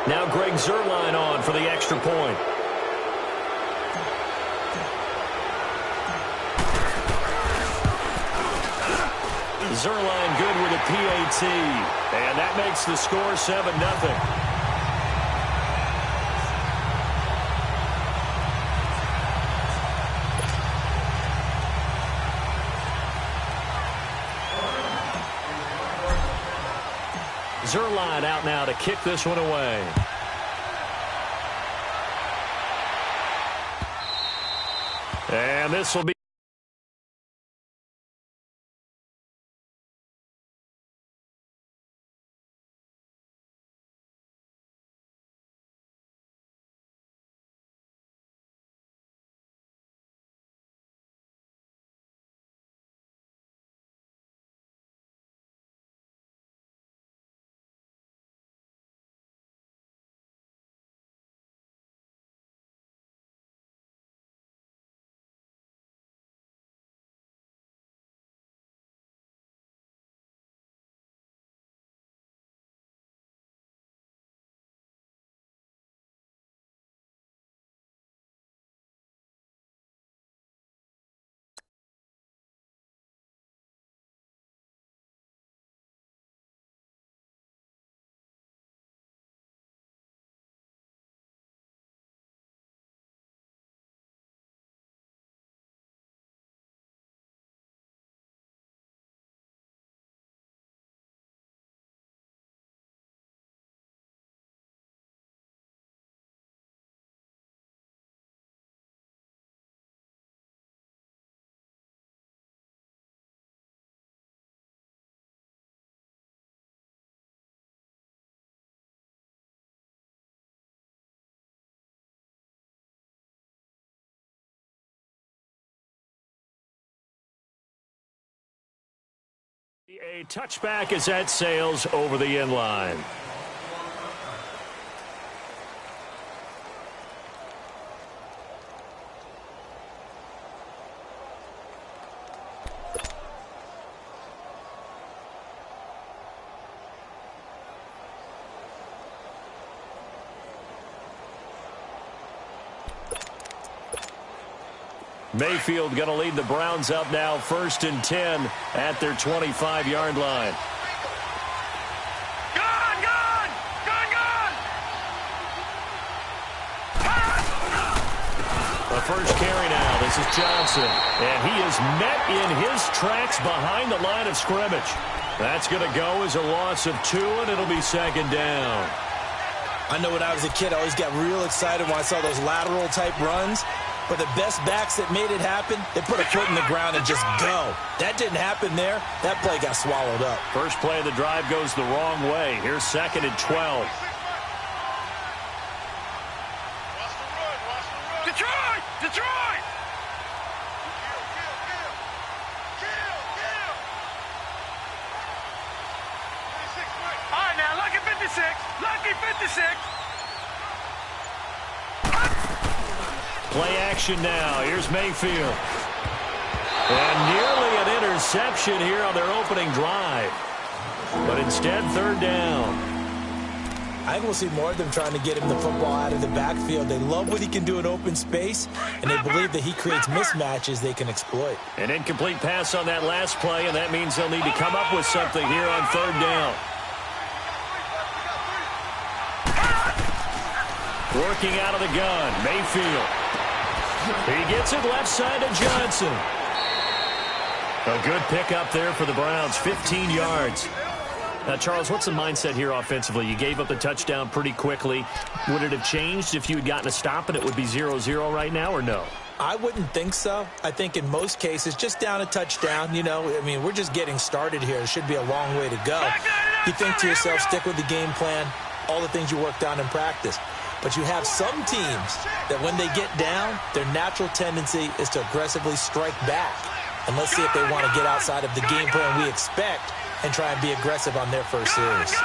Now Greg Zuerlein on for the extra point. Zuerlein good with a PAT. And that makes the score 7-0. Zuerlein out now to kick this one away. And this will be a touchback as that sails over the end line. Mayfield going to lead the Browns up now, 1st and 10 at their 25-yard line. The first carry now. This is Johnson. And he is met in his tracks behind the line of scrimmage. That's going to go as a loss of 2, and it'll be 2nd down. I know when I was a kid, I always got real excited when I saw those lateral-type runs. But the best backs that made it happen, they put a foot in the ground and just go. That didn't happen there. That play got swallowed up. First play of the drive goes the wrong way. Here's 2nd and 12. Detroit! Detroit! All right, now, lucky 56. Lucky 56. Play action now. Here's Mayfield. And nearly an interception here on their opening drive. But instead, 3rd down. I think we'll see more of them trying to get him the football out of the backfield. They love what he can do in open space, and they believe that he creates mismatches they can exploit. An incomplete pass on that last play, and that means they'll need to come up with something here on 3rd down. Working out of the gun, Mayfield. He gets it left side to Johnson. A good pickup there for the Browns, 15 yards. Now, Charles, what's the mindset here offensively? You gave up the touchdown pretty quickly. Would it have changed if you had gotten a stop and it would be 0-0 right now, or no? I wouldn't think so. I think in most cases, just down a touchdown, you know, I mean, we're just getting started here. It should be a long way to go. You think to yourself, stick with the game plan, all the things you worked on in practice. But you have some teams that when they get down, their natural tendency is to aggressively strike back. And let's see if they want to get outside of the game plan we expect and try and be aggressive on their first series.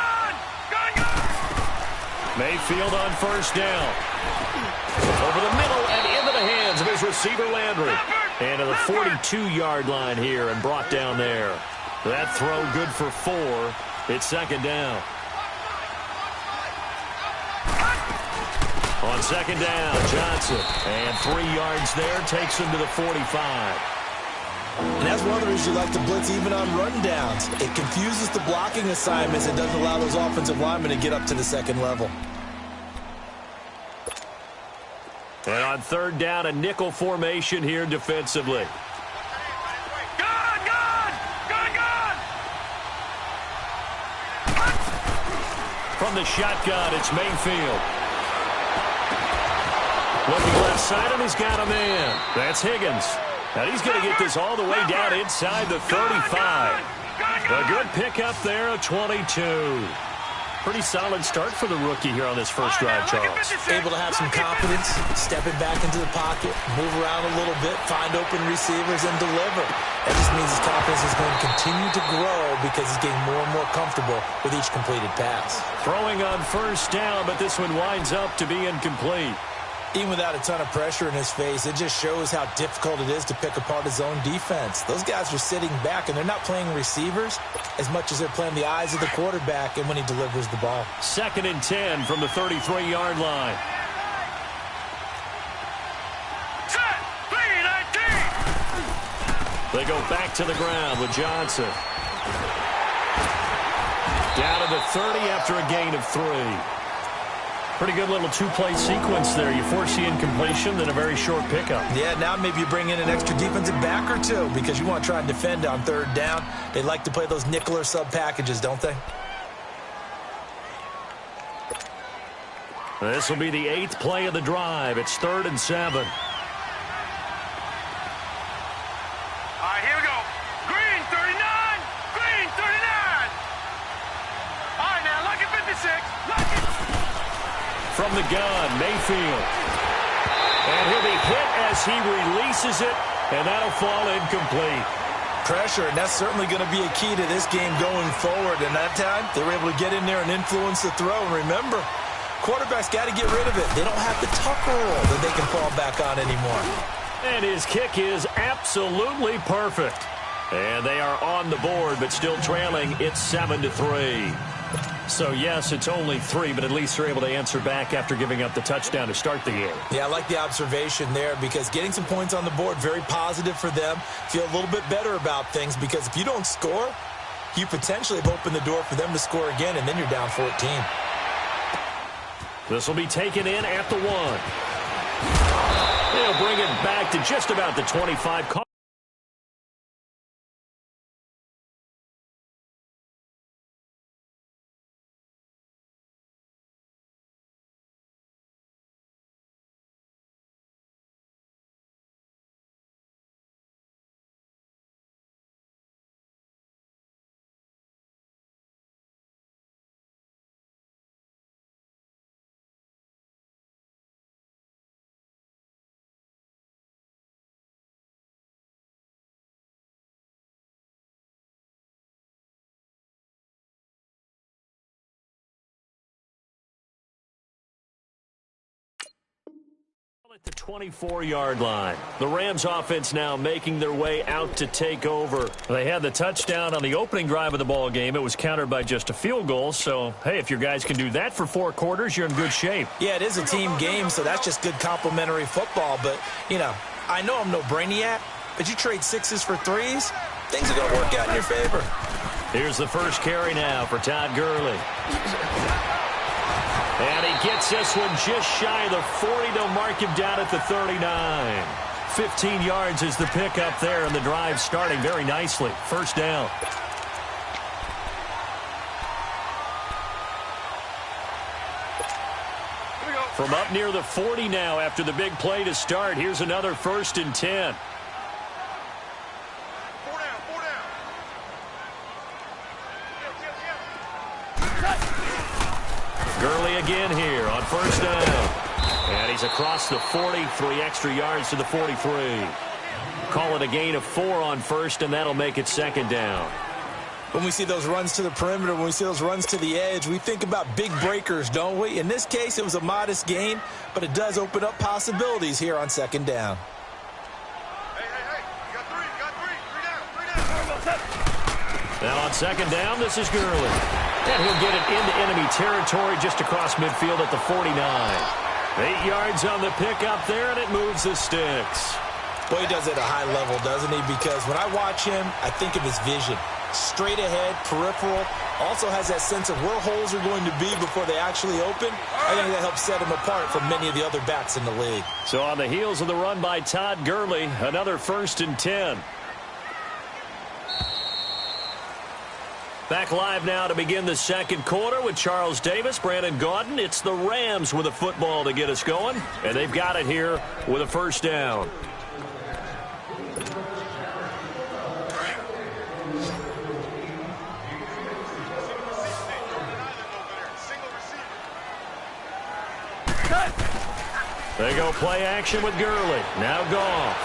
Mayfield on 1st down. Over the middle and into the hands of his receiver Landry. And to the 42-yard line here and brought down there. That throw good for 4. It's 2nd down. On second down, Johnson. And 3 yards there, takes him to the 45. And that's one of the reasons you like to blitz even on rundowns. It confuses the blocking assignments and doesn't allow those offensive linemen to get up to the second level. And on third down, a nickel formation here defensively. From the shotgun, it's Mayfield. Looking left side, and he's got a man. That's Higgins. Now he's going to get this all the way down inside the 35. A good pickup there, a 22. Pretty solid start for the rookie here on this first drive, Charles. Able to have some confidence, stepping back into the pocket, move around a little bit, find open receivers, and deliver. That just means his confidence is going to continue to grow because he's getting more and more comfortable with each completed pass. Throwing on first down, but this one winds up to be incomplete. Even without a ton of pressure in his face, it just shows how difficult it is to pick apart his own defense. Those guys are sitting back, and they're not playing receivers as much as they're playing the eyes of the quarterback and when he delivers the ball. 2nd and 10 from the 33-yard line. Set! 3-19! They go back to the ground with Johnson. Down to the 30 after a gain of 3. Pretty good little two-play sequence there. You force the incompletion, then a very short pickup. Yeah, now maybe you bring in an extra defensive back or two because you want to try and defend on third down. They like to play those nickel or sub packages, don't they? This will be the 8th play of the drive. It's 3rd and 7. All right, here we go. Green, 39. Green, 39. All right, now, lucky 56. Lucky. From the gun, Mayfield. And he'll be hit as he releases it, and that'll fall incomplete. Pressure, and that's certainly going to be a key to this game going forward. And that time, they were able to get in there and influence the throw. And remember, quarterbacks got to get rid of it. They don't have the tuck rule that they can fall back on anymore. And his kick is absolutely perfect. And they are on the board, but still trailing. It's 7-3. So, yes, it's only 3, but at least they're able to answer back after giving up the touchdown to start the game. Yeah, I like the observation there because getting some points on the board, very positive for them. Feel a little bit better about things because if you don't score, you potentially have opened the door for them to score again, and then you're down 14. This will be taken in at the 1. They'll bring it back to just about the 25. At the 24-yard line. The Rams offense now making their way out to take over. They had the touchdown on the opening drive of the ball game. It was countered by just a field goal. So, hey, if your guys can do that for 4 quarters, you're in good shape. Yeah, it is a team game, so that's just good complimentary football. But, you know, I know I'm no brainiac, but you trade 6s for 3s, things are going to work out in your favor. Here's the first carry now for Todd Gurley. And he gets this one just shy of the 40. They'll mark him down at the 39. 15 yards is the pickup there, and the drive starting very nicely. First down. From up near the 40 now after the big play to start. Here's another 1st and 10. Gurley again here on first down. And he's across the 40, 3 extra yards to the 43. Call it a gain of 4 on first, and that'll make it 2nd down. When we see those runs to the perimeter, when we see those runs to the edge, we think about big breakers, don't we? In this case, it was a modest gain, but it does open up possibilities here on 2nd down. Hey, you got 3, Three down. Now on 2nd down, this is Gurley. And he'll get it into enemy territory just across midfield at the 49. 8 yards on the pickup there, and it moves the sticks. Boy, he does it at a high level, doesn't he? Because when I watch him, I think of his vision. Straight ahead, peripheral, also has that sense of where holes are going to be before they actually open. I think that helps set him apart from many of the other backs in the league. So on the heels of the run by Todd Gurley, another 1st and 10. Back live now to begin the second quarter with Charles Davis, Brandon Gaudin. It's the Rams with a football to get us going, and they've got it here with a 1st down. They go play action with Gurley. Now Goff.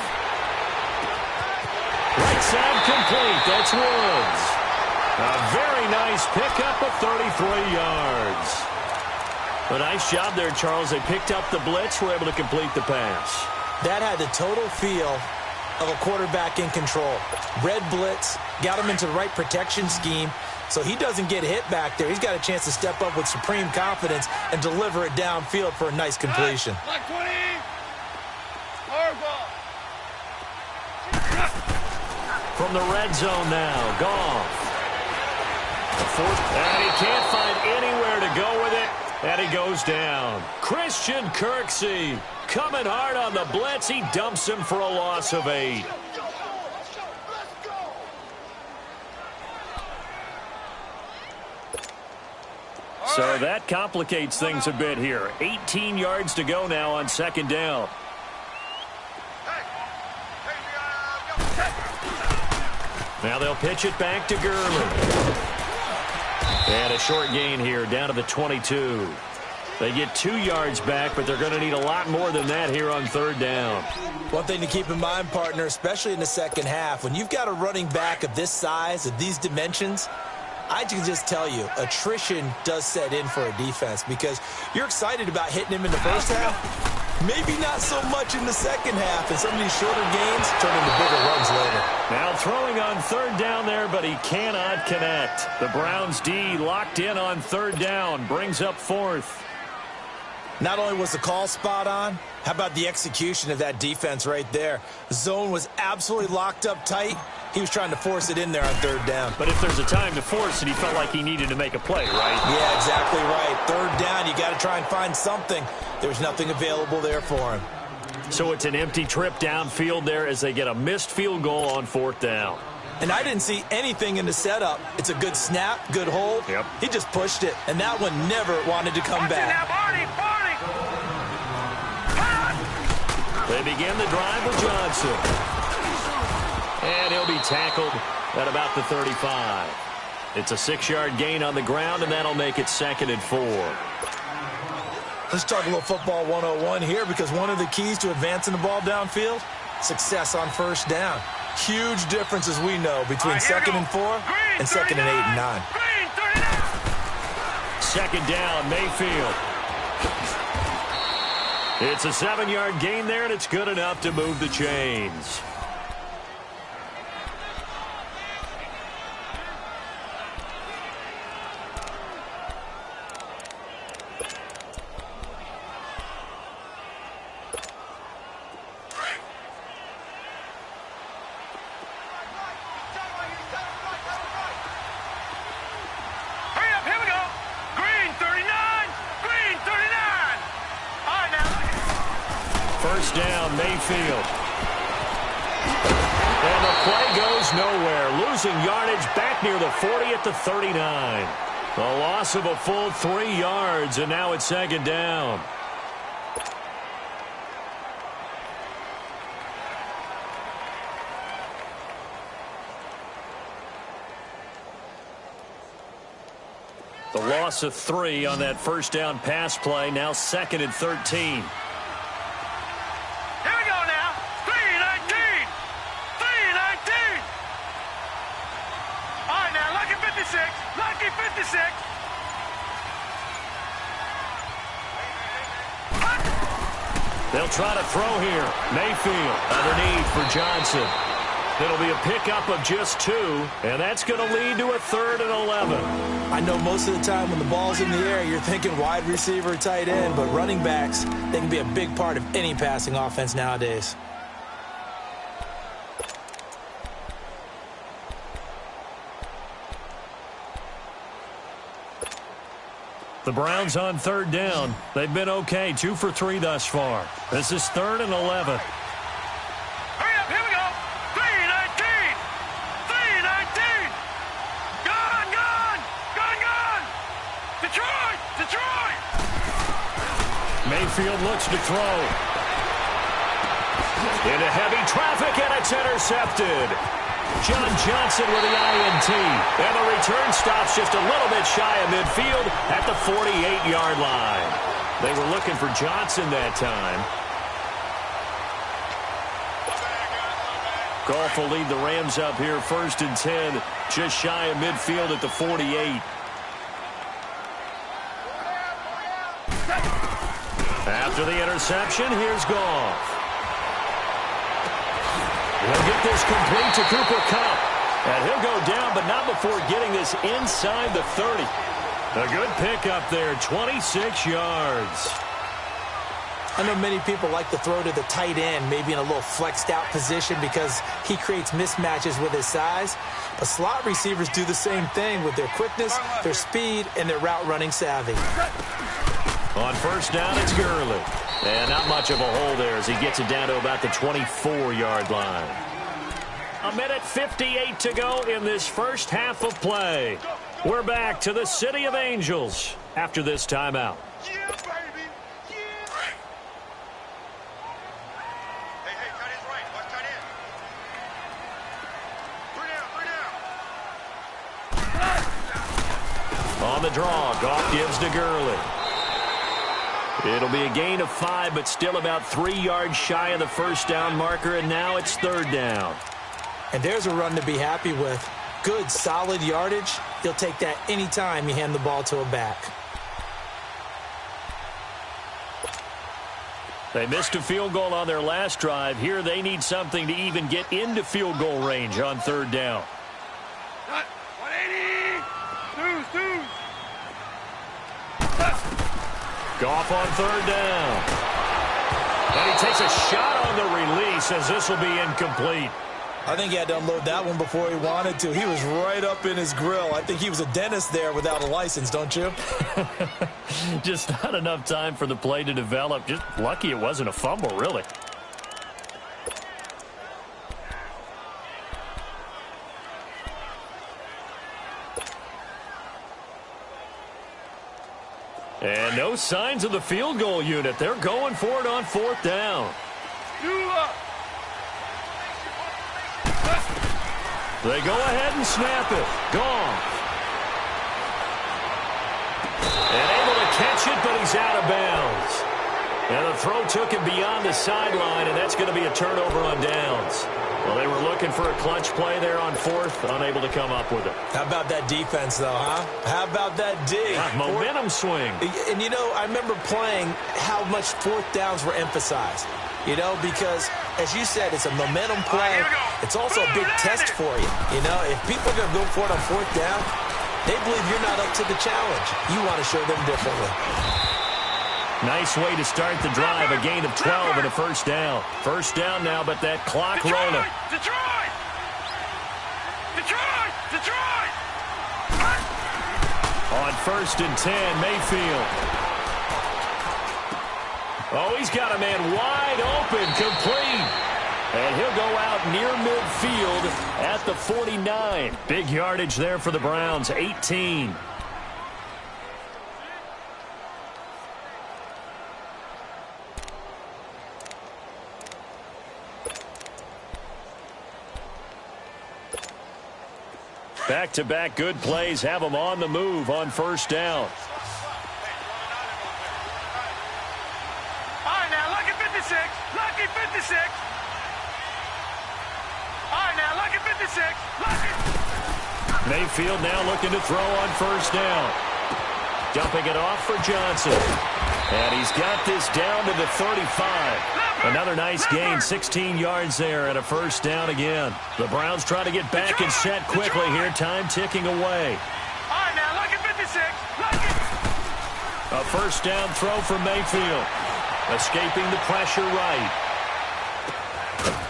Right side complete. That's Woods. A very nice pickup of 33 yards. A nice job there, Charles. They picked up the blitz, were able to complete the pass. That had the total feel of a quarterback in control. Red blitz, got him into the right protection scheme, so he doesn't get hit back there. He's got a chance to step up with supreme confidence and deliver it downfield for a nice completion. Black 20. Hard ball. From the red zone now, Goff. And he can't find anywhere to go with it, and he goes down. Christian Kirksey coming hard on the blitz. He dumps him for a loss of 8. So that complicates things a bit here. 18 yards to go now on 2nd down. Now they'll pitch it back to Gurley. And a short gain here down to the 22. They get 2 yards back, but they're going to need a lot more than that here on 3rd down. One thing to keep in mind, partner, especially in the second half, when you've got a running back of this size, of these dimensions, I can just tell you, attrition does set in for a defense because you're excited about hitting him in the first half. Maybe not so much in the second half, and some of these shorter gains turn into bigger runs later. Now throwing on 3rd down there, but he cannot connect. The Browns D locked in on 3rd down, brings up 4th. Not only was the call spot on, how about the execution of that defense right there? The zone was absolutely locked up tight. He was trying to force it in there on 3rd down. But if there's a time to force it, he felt like he needed to make a play, right? Yeah, exactly right. 3rd down, you got to try and find something. There's nothing available there for him. So it's an empty trip downfield there as they get a missed field goal on 4th down. And I didn't see anything in the setup. It's a good snap, good hold. Yep. He just pushed it, and that one never wanted to come back. Now, Barney. They begin the drive with Johnson. And he'll be tackled at about the 35. It's a 6-yard gain on the ground, and that'll make it 2nd and 4. Let's talk a little football 101 here because one of the keys to advancing the ball downfield, success on 1st down. Huge difference, as we know, between 2nd and 4 and 2nd and 8 and 9. 2nd down, Mayfield. It's a 7-yard gain there, and it's good enough to move the chains. First down, Mayfield. And the play goes nowhere. Losing yardage back near the 40 at the 39. A loss of a full 3 yards, and now it's 2nd down. The loss of 3 on that first down pass play, now 2nd and 13. Lucky 56. They'll try to throw here. Mayfield underneath for Johnson. It'll be a pickup of just 2, and that's going to lead to a 3rd and 11. I know most of the time when the ball's in the air, you're thinking wide receiver, tight end, but running backs, they can be a big part of any passing offense nowadays. The Browns on 3rd down. They've been okay, 2 for 3 thus far. This is 3rd and 11. Hurry up, here we go. 3-19. 3-19. Gone. Detroit. Mayfield looks to throw. Into heavy traffic, and it's intercepted. John Johnson with the INT. And the return stops just a little bit shy of midfield at the 48-yard line. They were looking for Johnson that time. Goff will lead the Rams up here 1st and 10, just shy of midfield at the 48. After the interception, here's Goff. He'll get this complete to Cooper Kupp. And he'll go down, but not before getting this inside the 30. A good pickup there, 26 yards. I know many people like to throw to the tight end, maybe in a little flexed out position because he creates mismatches with his size. But slot receivers do the same thing with their quickness, their speed, and their route running savvy. On 1st down, it's Gurley. And not much of a hole there as he gets it down to about the 24-yard line. 1:58 to go in this first half of play. We're back to the City of Angels after this timeout. Yeah, baby. Yeah. Hey, tight end's right. Watch tight end. 3 down. On the draw, Goff gives to Gurley. It'll be a gain of 5, but still about 3 yards shy of the 1st down marker, and now it's 3rd down. And there's a run to be happy with. Good, solid yardage. You'll take that anytime you hand the ball to a back. They missed a field goal on their last drive. Here they need something to even get into field goal range on 3rd down. 180. Deuce. Goff on 3rd down. And he takes a shot on the release as this will be incomplete. I think he had to unload that one before he wanted to. He was right up in his grill. I think he was a dentist there without a license, don't you? Just not enough time for the play to develop. Just lucky it wasn't a fumble, really. And no signs of the field goal unit. They're going for it on 4th down. They go ahead and snap it. Goff. And able to catch it, but he's out of bounds. And the throw took him beyond the sideline, and that's going to be a turnover on downs. Well, they were looking for a clutch play there on 4th, unable to come up with it. How about that defense, though, huh? How about that D? Momentum swing. And, you know, I remember playing how much 4th downs were emphasized. You know, because, as you said, it's a momentum play. It's also a big test for you. You know, if people are going to go for it on 4th down, they believe you're not up to the challenge. You want to show them differently. Nice way to start the drive. A gain of 12 and a 1st down. 1st down now, but that clock rolling. Detroit! On 1st and 10, Mayfield. Oh, he's got a man wide open, complete. And he'll go out near midfield at the 49. Big yardage there for the Browns, 18. Back-to-back good plays have them on the move on 1st down. All right, now, lucky 56. Lucky 56. All right, now, lucky 56. Lucky. Mayfield now looking to throw on 1st down. Dumping it off for Johnson. And he's got this down to the 35. Another nice gain, 16 yards there and a first down again. The Browns try to get back and set quickly here. Time ticking away. All right, now, look at 56. Look at... A first down throw from Mayfield. Escaping the pressure right.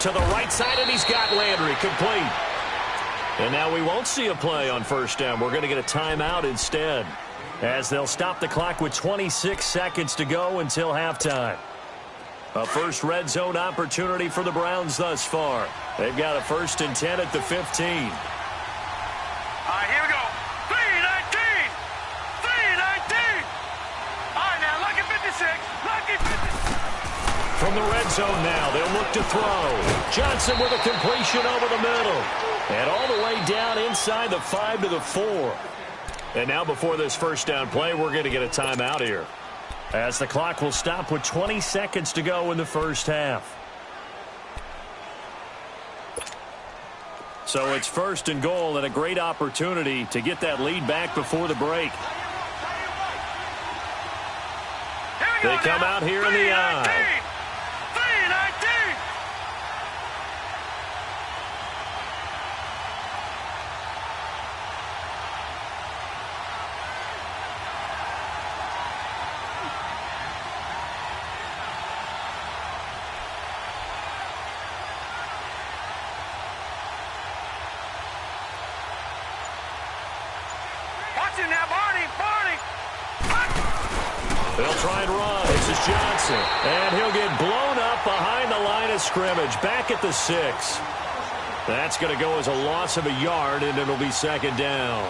To the right side, and he's got Landry complete. And now we won't see a play on first down. We're going to get a timeout instead, as they'll stop the clock with 26 seconds to go until halftime. A first red zone opportunity for the Browns thus far. They've got a 1st and 10 at the 15. All right, here we go. 319. 319. All right, now, look at 56. Look at 56. From the red zone now, they'll look to throw. Johnson with a completion over the middle. And all the way down inside the 5 to the 4. And now before this first down play, we're going to get a timeout here, as the clock will stop with 20 seconds to go in the first half. So it's 1st and goal and a great opportunity to get that lead back before the break. They come out here in the eye. Now, Barney. They'll try and run. This is Johnson. And he'll get blown up behind the line of scrimmage, back at the 6. That's going to go as a loss of a yard, and it'll be 2nd down.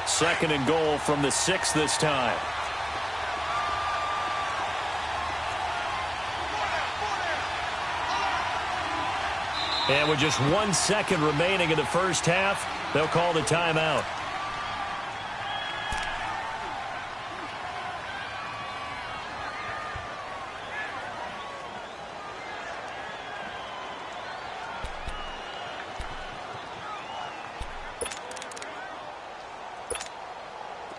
2nd and goal from the 6 this time. And with just 1 second remaining in the first half, they'll call the timeout.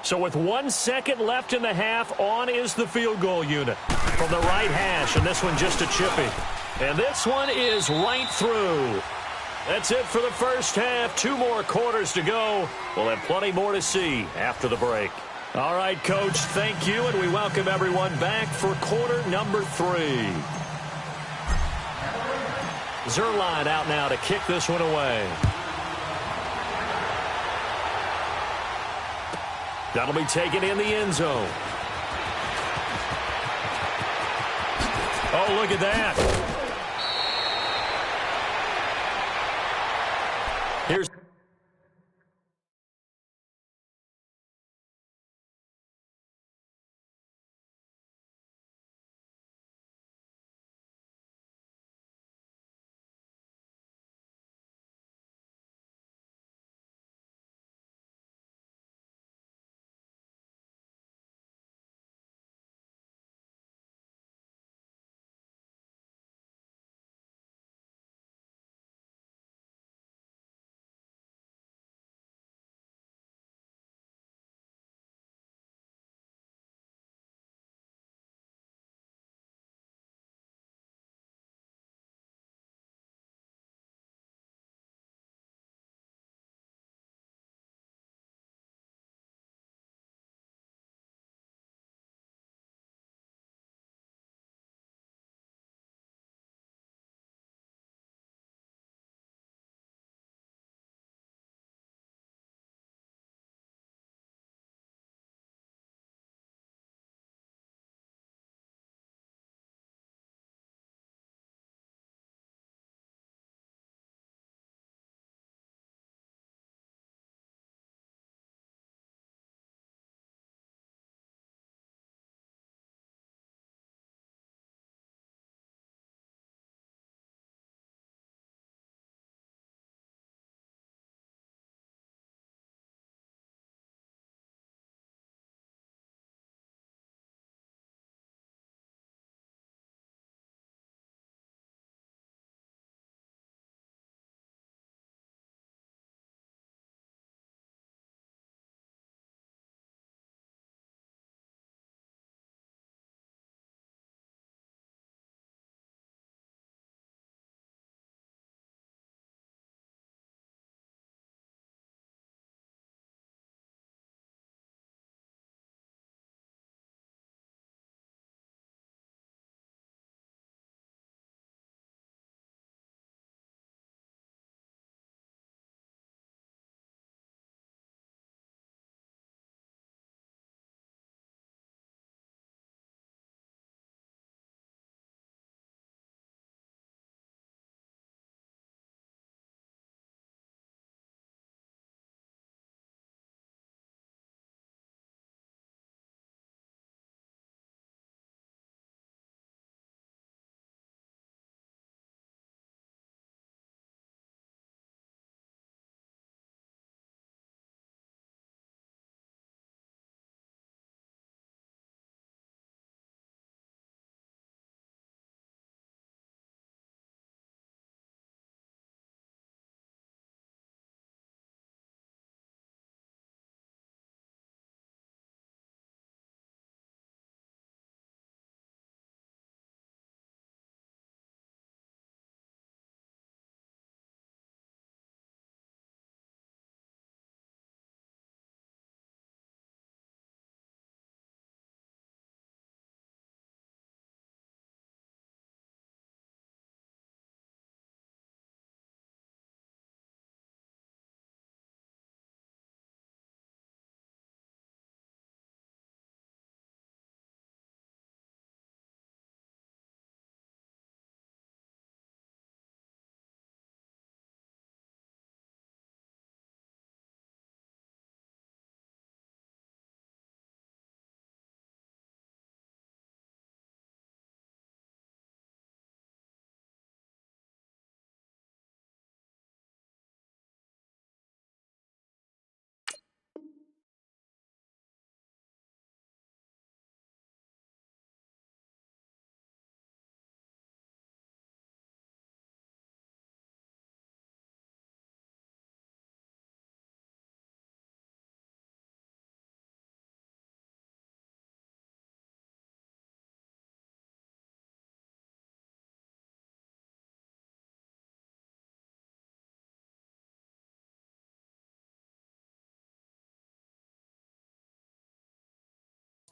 So with 1 second left in the half, on is the field goal unit from the right hash, and this one just a chippy. And this one is right through. That's it for the first half. 2 more quarters to go. We'll have plenty more to see after the break. All right, Coach, thank you, and we welcome everyone back for quarter number 3. Zerline out now to kick this one away. That'll be taken in the end zone. Oh, look at that. Here's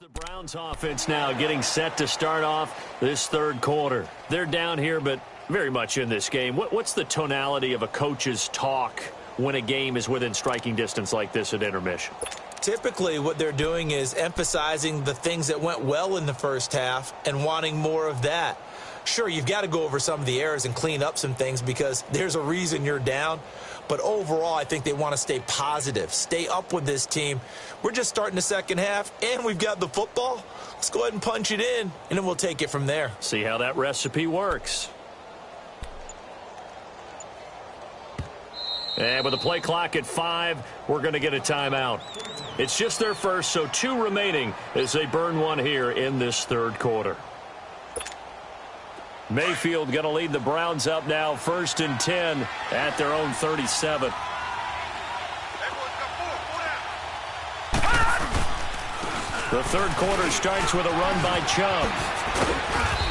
The Browns offense now getting set to start off this third quarter. They're down here, but very much in this game. What's the tonality of a coach's talk when a game is within striking distance like this at intermission? Typically, what they're doing is emphasizing the things that went well in the first half and wanting more of that. Sure, you've got to go over some of the errors and clean up some things because there's a reason you're down. But overall, I think they want to stay positive, stay up with this team. We're just starting the second half, and we've got the football. Let's go ahead and punch it in, and then we'll take it from there. See how that recipe works. And with the play clock at 5, we're going to get a timeout. It's just their first, so 2 remaining as they burn one here in this third quarter. Mayfield going to lead the Browns up now, 1st and 10 at their own 37. The third quarter starts with a run by Chubb.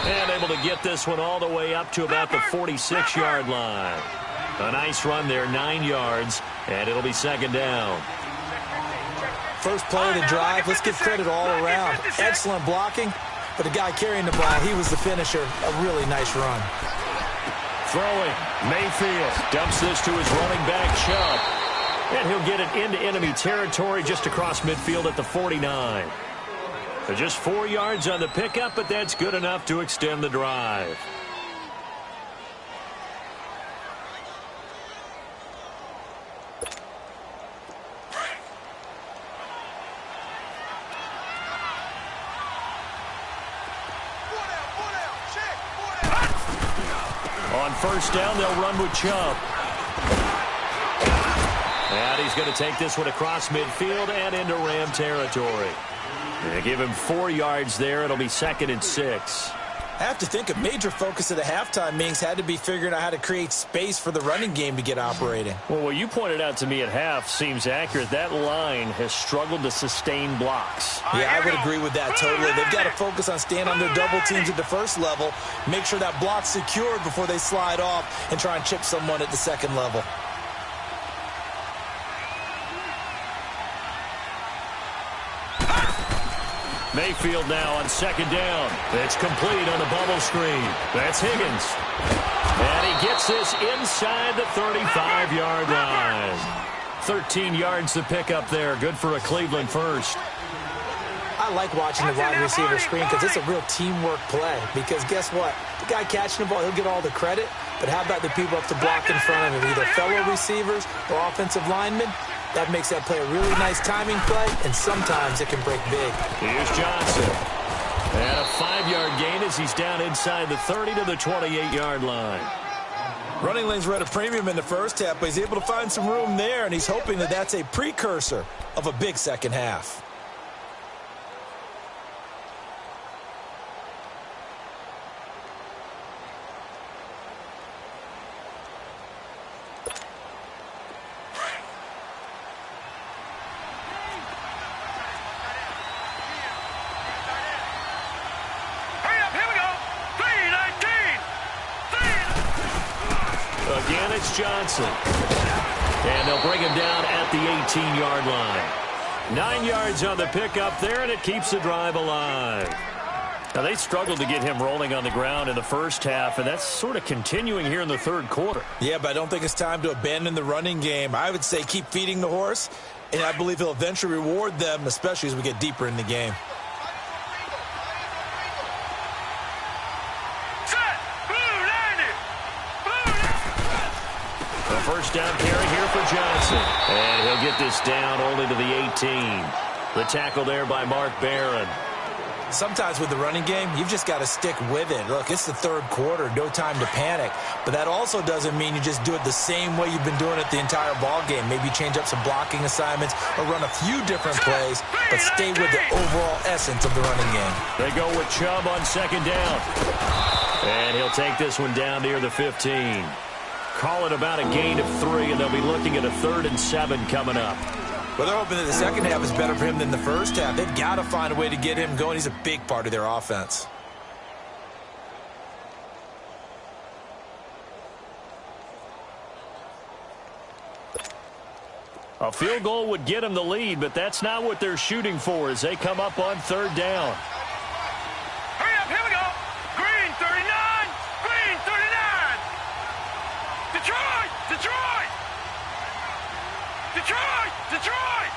And able to get this one all the way up to about the 46-yard line. A nice run there, 9 yards, and it'll be second down. First play of the drive, let's give credit all around. Excellent blocking. But the guy carrying the ball, he was the finisher. A really nice run. Throwing, Mayfield dumps this to his running back, Chubb. And he'll get it into enemy territory just across midfield at the 49. So just 4 yards on the pickup, but that's good enough to extend the drive. On first down, they'll run with Chubb. And he's going to take this one across midfield and into Ram territory. They give him 4 yards there. It'll be 2nd and 6. I have to think a major focus of the halftime meetings had to be figuring out how to create space for the running game to get operating. Well, what you pointed out to me at half seems accurate. That line has struggled to sustain blocks. Yeah, I would agree with that totally. They've got to focus on staying on their double teams at the first level, make sure that block's secured before they slide off and try and chip someone at the second level. Mayfield now on second down. It's complete on the bubble screen. That's Higgins. And he gets this inside the 35-yard line. 13 yards to pick up there. Good for a Cleveland first. I like watching the wide receiver screen because it's a real teamwork play. Because guess what? The guy catching the ball, he'll get all the credit. But how about the people up to block in front of him, either fellow receivers or offensive linemen? That makes that play a really nice timing play, and sometimes it can break big. Here's Johnson. And a 5-yard gain as he's down inside the 30 to the 28-yard line. Running lanes were at a premium in the first half, but he's able to find some room there, and he's hoping that that's a precursor of a big second half. Again, it's Johnson. And they'll bring him down at the 18-yard line. 9 yards on the pickup there, and it keeps the drive alive. Now, they struggled to get him rolling on the ground in the first half, and that's sort of continuing here in the third quarter. Yeah, but I don't think it's time to abandon the running game. I would say keep feeding the horse, and I believe he'll eventually reward them, especially as we get deeper in the game. First down carry here for Johnson. And he'll get this down only to the 18. The tackle there by Mark Barron. Sometimes with the running game, you've just got to stick with it. Look, it's the third quarter, no time to panic. But that also doesn't mean you just do it the same way you've been doing it the entire ball game. Maybe change up some blocking assignments or run a few different plays, but stay with the overall essence of the running game. They go with Chubb on second down. And he'll take this one down near the 15. Call it about a gain of 3, and they'll be looking at a 3rd and 7 coming up. Well, they're hoping that the second half is better for him than the first half. They've got to find a way to get him going. He's a big part of their offense. A field goal would get them the lead, but that's not what they're shooting for as they come up on third down. Hurry up, here we go. Green 39, green 39. Detroit, Detroit. Detroit, Detroit.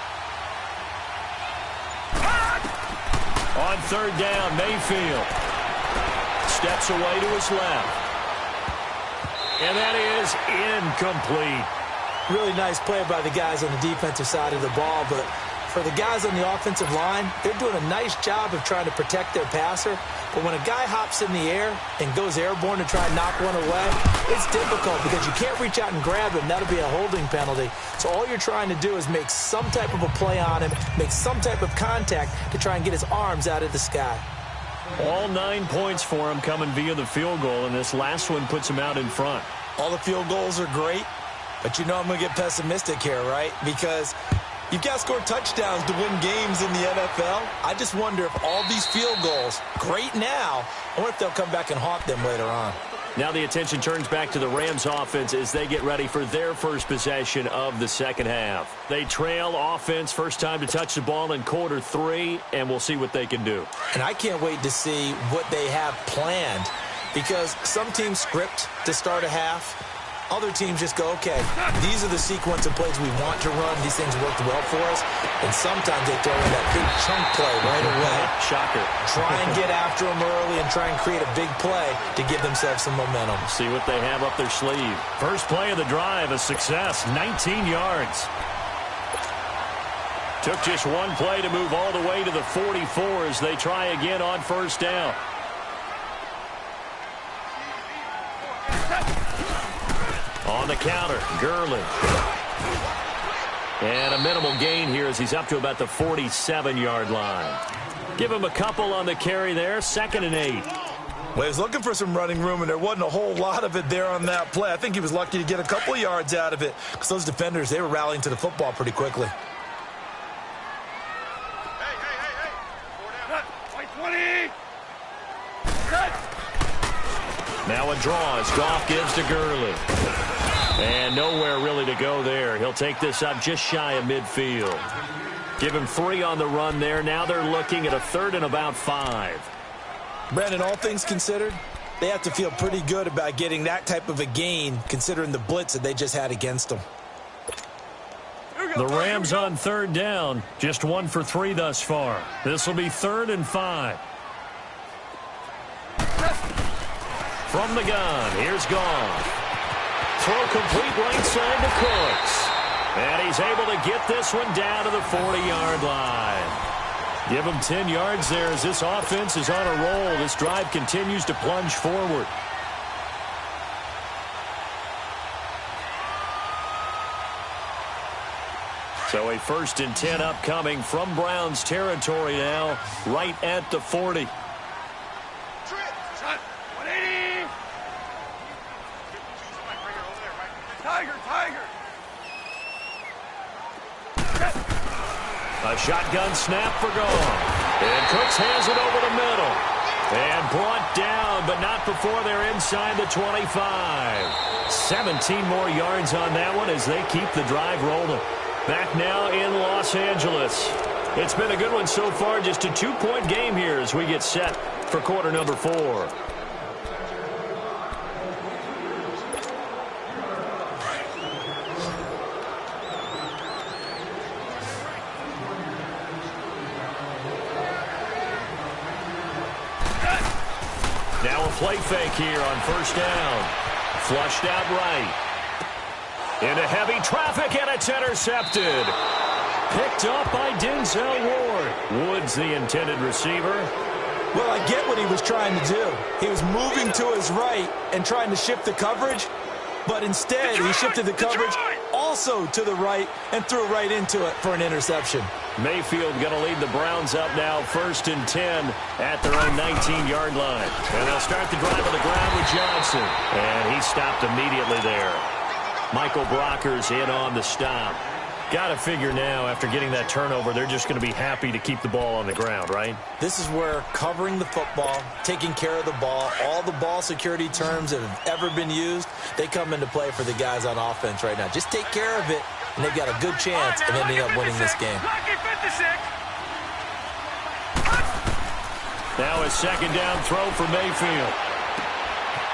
On third down, Mayfield steps away to his left. And that is incomplete. Really nice play by the guys on the defensive side of the ball, but for the guys on the offensive line, they're doing a nice job of trying to protect their passer. But when a guy hops in the air and goes airborne to try and knock one away, it's difficult because you can't reach out and grab him. That'll be a holding penalty. So all you're trying to do is make some type of a play on him, make some type of contact to try and get his arms out of the sky. All 9 points for him coming via the field goal, and this last one puts him out in front. All the field goals are great, but you know I'm going to get pessimistic here, right? Because you've got to score touchdowns to win games in the NFL. I just wonder if all these field goals, great now, I wonder if they'll come back and haunt them later on. Now the attention turns back to the Rams offense as they get ready for their first possession of the second half. They trail offense, first time to touch the ball in quarter 3, and we'll see what they can do. And I can't wait to see what they have planned, because some teams script to start a half. Other teams just go, okay, these are the sequence of plays we want to run. These things worked well for us. And sometimes they throw in that big chunk play right away. Shocker. Try and get after them early and try and create a big play to give themselves some momentum. See what they have up their sleeve. First play of the drive, a success, 19 yards. Took just one play to move all the way to the 44 as they try again on first down. On the counter, Gurley. And a minimal gain here as he's up to about the 47-yard line. Give him a couple on the carry there, 2nd and 8. Well, he was looking for some running room, and there wasn't a whole lot of it there on that play. I think he was lucky to get a couple of yards out of it because those defenders, they were rallying to the football pretty quickly. Now a draw as Goff gives to Gurley. And nowhere really to go there. He'll take this up just shy of midfield. Give him 3 on the run there. Now they're looking at a 3rd and about 5. Brandon, all things considered, they have to feel pretty good about getting that type of a gain considering the blitz that they just had against them. The Rams on third down. Just 1 for 3 thus far. This will be 3rd and 5. From the gun, here's Goff. Throw complete right side to Cooks. And he's able to get this one down to the 40-yard line. Give him 10 yards there as this offense is on a roll. This drive continues to plunge forward. So a 1st and 10 upcoming from Browns territory now, right at the 40. A shotgun snap for Goff. And Cooks hands it over the middle. And brought down, but not before they're inside the 25. 17 more yards on that one as they keep the drive rolling. Back now in Los Angeles. It's been a good one so far. Just a 2-point game here as we get set for quarter number 4. Now a play fake here on first down. Flushed out right. Into heavy traffic, and it's intercepted. Picked up by Denzel Ward. Woods the intended receiver. Well, I get what he was trying to do. He was moving to his right and trying to shift the coverage, but instead he shifted the coverage also to the right and threw right into it for an interception. Mayfield going to lead the Browns up now 1st and 10 at their own 19-yard line. And they'll start the drive on the ground with Johnson. And he stopped immediately there. Michael Brocker's in on the stop. Got to figure now, after getting that turnover, they're just going to be happy to keep the ball on the ground, right? This is where covering the football, taking care of the ball, all the ball security terms that have ever been used, they come into play for the guys on offense right now. Just take care of it, and they've got a good chance of ending up winning this game. Lucky 56. Now a second down throw for Mayfield.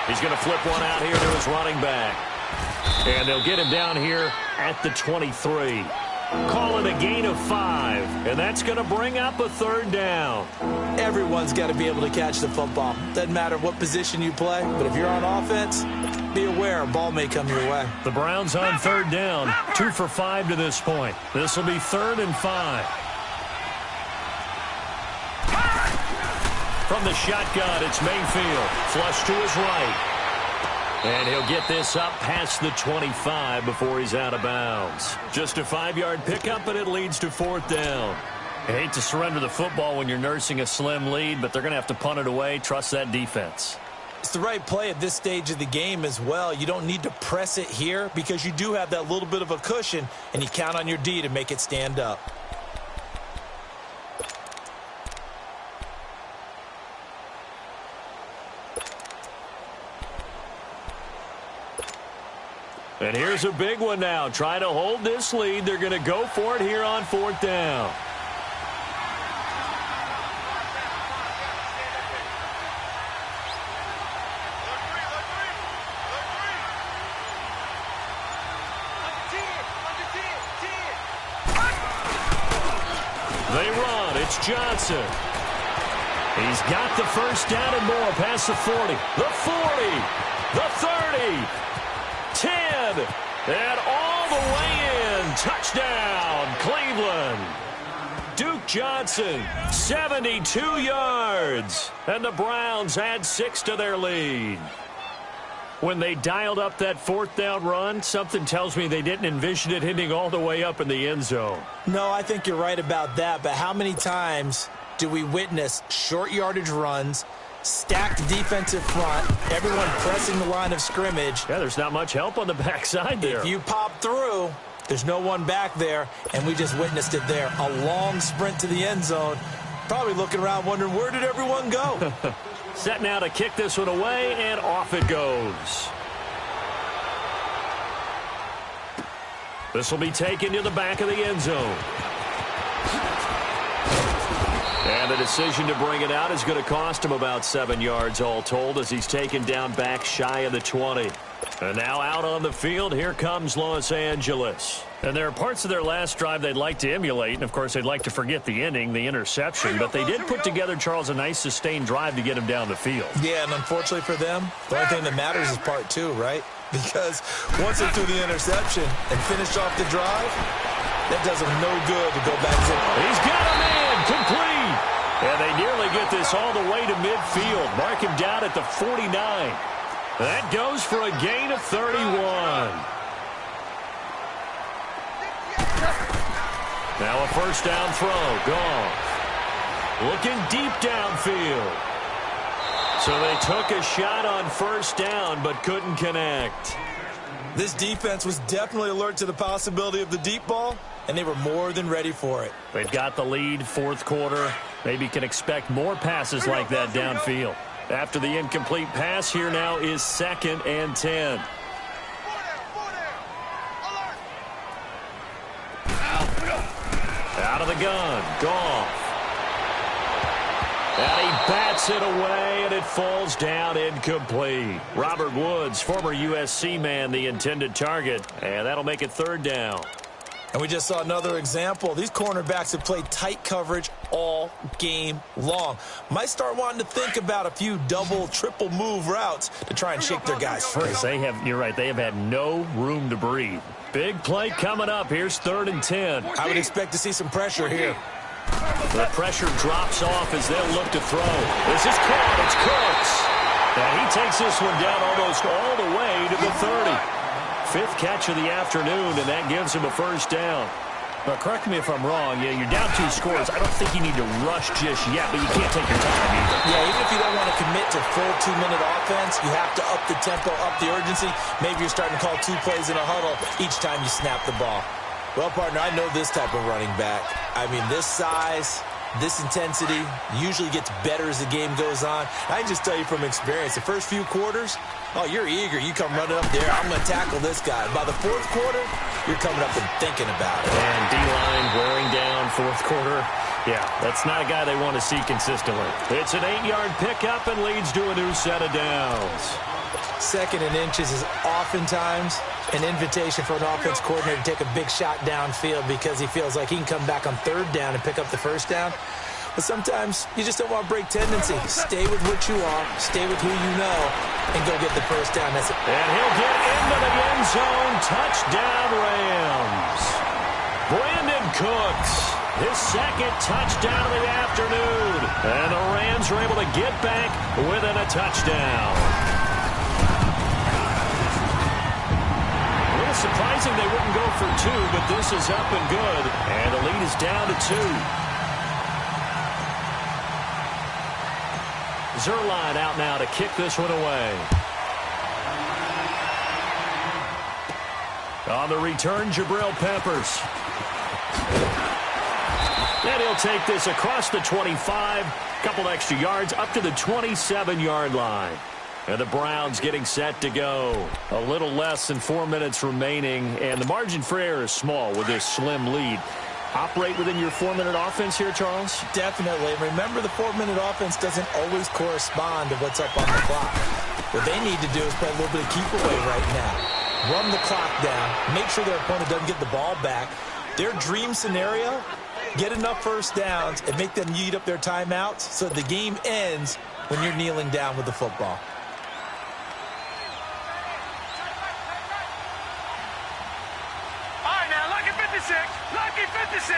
He's going to flip one out here to his running back. And they'll get him down here at the 23. Call it a gain of 5, and that's going to bring up a third down. Everyone's got to be able to catch the football. Doesn't matter what position you play, but if you're on offense, be aware a ball may come your way. The Browns on third down, 2 for 5 to this point. This will be 3rd and 5. From the shotgun, it's Mayfield. Flush to his right. And he'll get this up past the 25 before he's out of bounds. Just a 5-yard pickup, and it leads to 4th down. I hate to surrender the football when you're nursing a slim lead, but they're going to have to punt it away. Trust that defense. It's the right play at this stage of the game as well. You don't need to press it here because you do have that little bit of a cushion, and you count on your D to make it stand up. And here's a big one now. Trying to hold this lead. They're going to go for it here on 4th down. They run. It's Johnson. He's got the first down and more past the 40. The 40. The 30. 10, and all the way in. Touchdown, Cleveland. Duke Johnson, 72 yards. And the Browns add 6 to their lead. When they dialed up that 4th down run, something tells me they didn't envision it hitting all the way up in the end zone. No, I think you're right about that, but how many times do we witness short yardage runs, stacked defensive front, everyone pressing the line of scrimmage? Yeah, there's not much help on the backside there. If you pop through, there's no one back there, and we just witnessed it there. A long sprint to the end zone. Probably looking around wondering, where did everyone go? Set now to kick this one away, and off it goes. This will be taken to the back of the end zone. And the decision to bring it out is going to cost him about 7 yards all told as he's taken down back shy of the 20. And now out on the field, here comes Los Angeles. And there are parts of their last drive they'd like to emulate, and of course they'd like to forget the ending, the interception, but they did put together, Charles, a nice sustained drive to get him down the field. Yeah, and unfortunately for them, the only thing that matters is part 2, right? Because once they threw the interception and finished off the drive, that does them no good to go back to. He's got a man, complete. And they nearly get this all the way to midfield. Mark him down at the 49. That goes for a gain of 31. Now a first down throw. Goff looking deep downfield. So they took a shot on first down but couldn't connect. This defense was definitely alert to the possibility of the deep ball, and they were more than ready for it. They've got the lead, 4th quarter. Maybe can expect more passes like that downfield. After the incomplete pass, here now is 2nd and 10. Out of the gun, Goff. And he bats it away, and it falls down incomplete. Robert Woods, former USC man, the intended target, and that'll make it 3rd down. And we just saw another example. These cornerbacks have played tight coverage all game long. Might start wanting to think about a few double, triple move routes to try and shake their guys free. You're right, they have had no room to breathe. Big play coming up. Here's 3rd and 10. I would expect to see some pressure here. The pressure drops off as they'll look to throw. This is caught. It's Cooks. And he takes this one down almost all the way to the 30. 5th catch of the afternoon, and that gives him a first down. But correct me if I'm wrong. Yeah, you're down 2 scores. I don't think you need to rush just yet, but you can't take your time either. Yeah, even if you don't want to commit to full 2-minute offense, you have to up the tempo, up the urgency. Maybe you're starting to call 2 plays in a huddle each time you snap the ball. Well, partner, I know this type of running back. I mean, this size, This intensity usually gets better as the game goes on. I can just tell you from experience, the first few quarters, oh, you're eager. You come running up there, I'm going to tackle this guy. By the fourth quarter, you're coming up and thinking about it. And D-line wearing down fourth quarter. Yeah, that's not a guy they want to see consistently. It's an 8-yard pickup and leads to a new set of downs. Second and inches is oftentimes an invitation for an offense coordinator to take a big shot downfield because he feels like he can come back on third down and pick up the first down. But sometimes you just don't want to break tendency. Stay with what you are, stay with who you know, and go get the first down. That's it. And he'll get into the end zone. Touchdown, Rams. Brandon Cooks, his second touchdown of the afternoon. And the Rams are able to get back within a touchdown. Surprising they wouldn't go for two, but this is up and good. And the lead is down to 2. Zerline out now to kick this one away. On the return, Jabril Peppers. And he'll take this across the 25. Couple extra yards up to the 27-yard line. And the Browns getting set to go. A little less than 4 minutes remaining, and the margin for error is small with this slim lead. Operate within your 4-minute offense here, Charles? Definitely. Remember, the 4-minute offense doesn't always correspond to what's up on the clock. What they need to do is play a little bit of keep away right now. Run the clock down. Make sure their opponent doesn't get the ball back. Their dream scenario, get enough first downs and make them eat up their timeouts so the game ends when you're kneeling down with the football. Lucky 56.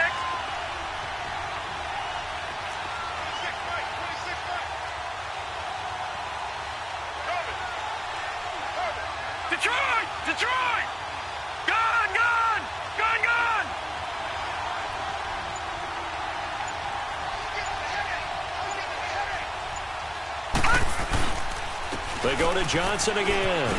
Detroit! Detroit! Gone! Gone! Gone! Gone! They go to Johnson again.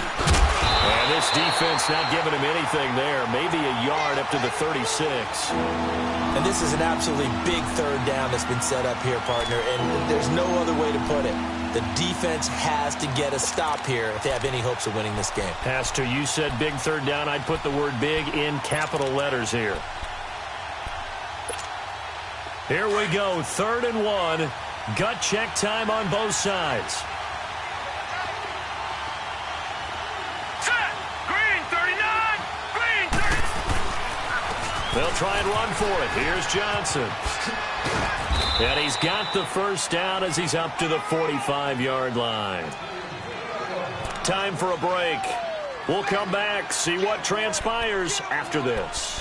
And this defense not giving him anything there. Maybe a yard up to the 36. And this is an absolutely big third down that's been set up here, partner. And there's no other way to put it. The defense has to get a stop here if they have any hopes of winning this game. Has to. You said big third down. I'd put the word big in capital letters here. Here we go. 3rd and 1. Gut check time on both sides. They'll try and run for it. Here's Johnson. And he's got the first down as he's up to the 45-yard line. Time for a break. We'll come back, see what transpires after this.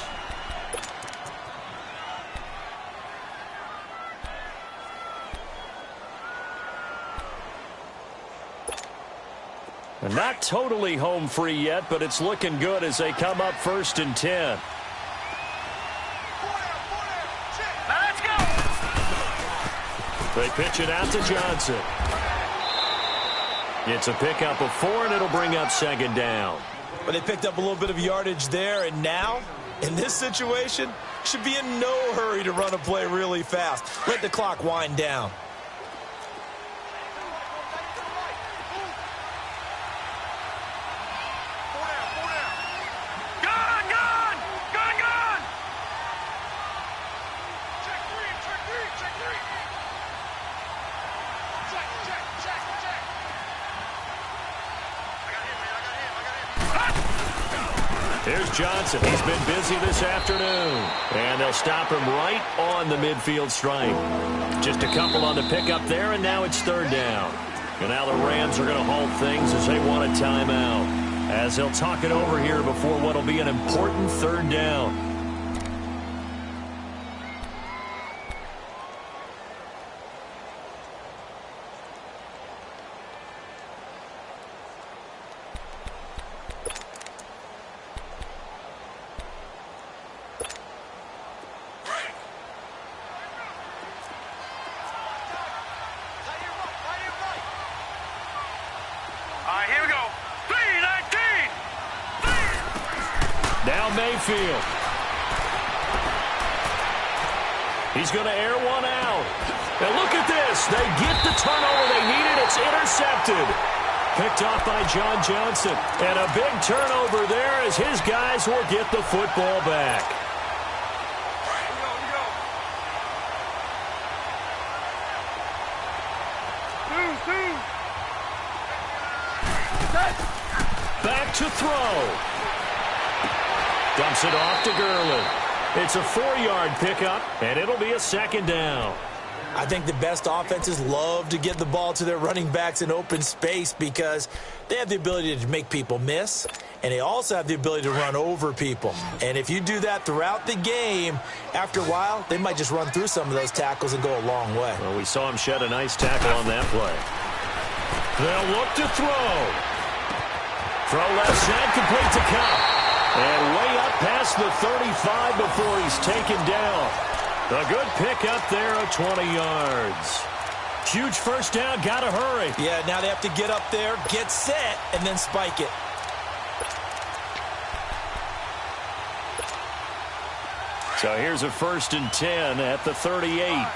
And not totally home free yet, but it's looking good as they come up 1st and 10. They pitch it out to Johnson. It's a pickup of 4, and it'll bring up 2nd down. But they picked up a little bit of yardage there, and now, in this situation, should be in no hurry to run a play really fast. Let the clock wind down. Here's Johnson. He's been busy this afternoon. And they'll stop him right on the midfield stripe. Just a couple on the pickup there, and now it's 3rd down. And now the Rams are going to halt things as they want a timeout. As they'll talk it over here before what will be an important 3rd down. Here we go. 3-19. Now Mayfield. He's going to air one out. And look at this. They get the turnover they needed. It's intercepted. Picked off by John Johnson. And a big turnover there as his guys will get the football back. Back to throw. Dumps it off to Gurley. It's a 4-yard pickup, and it'll be a second down. I think the best offenses love to get the ball to their running backs in open space because they have the ability to make people miss, and they also have the ability to run over people. And if you do that throughout the game, after a while, they might just run through some of those tackles and go a long way. Well, we saw him shed a nice tackle on that play. They'll look to throw. Throw left side, complete to Cup. And way up past the 35 before he's taken down. A good pick up there at 20 yards. Huge first down, got to hurry. Yeah, now they have to get up there, get set, and then spike it. So here's a 1st and 10 at the 38.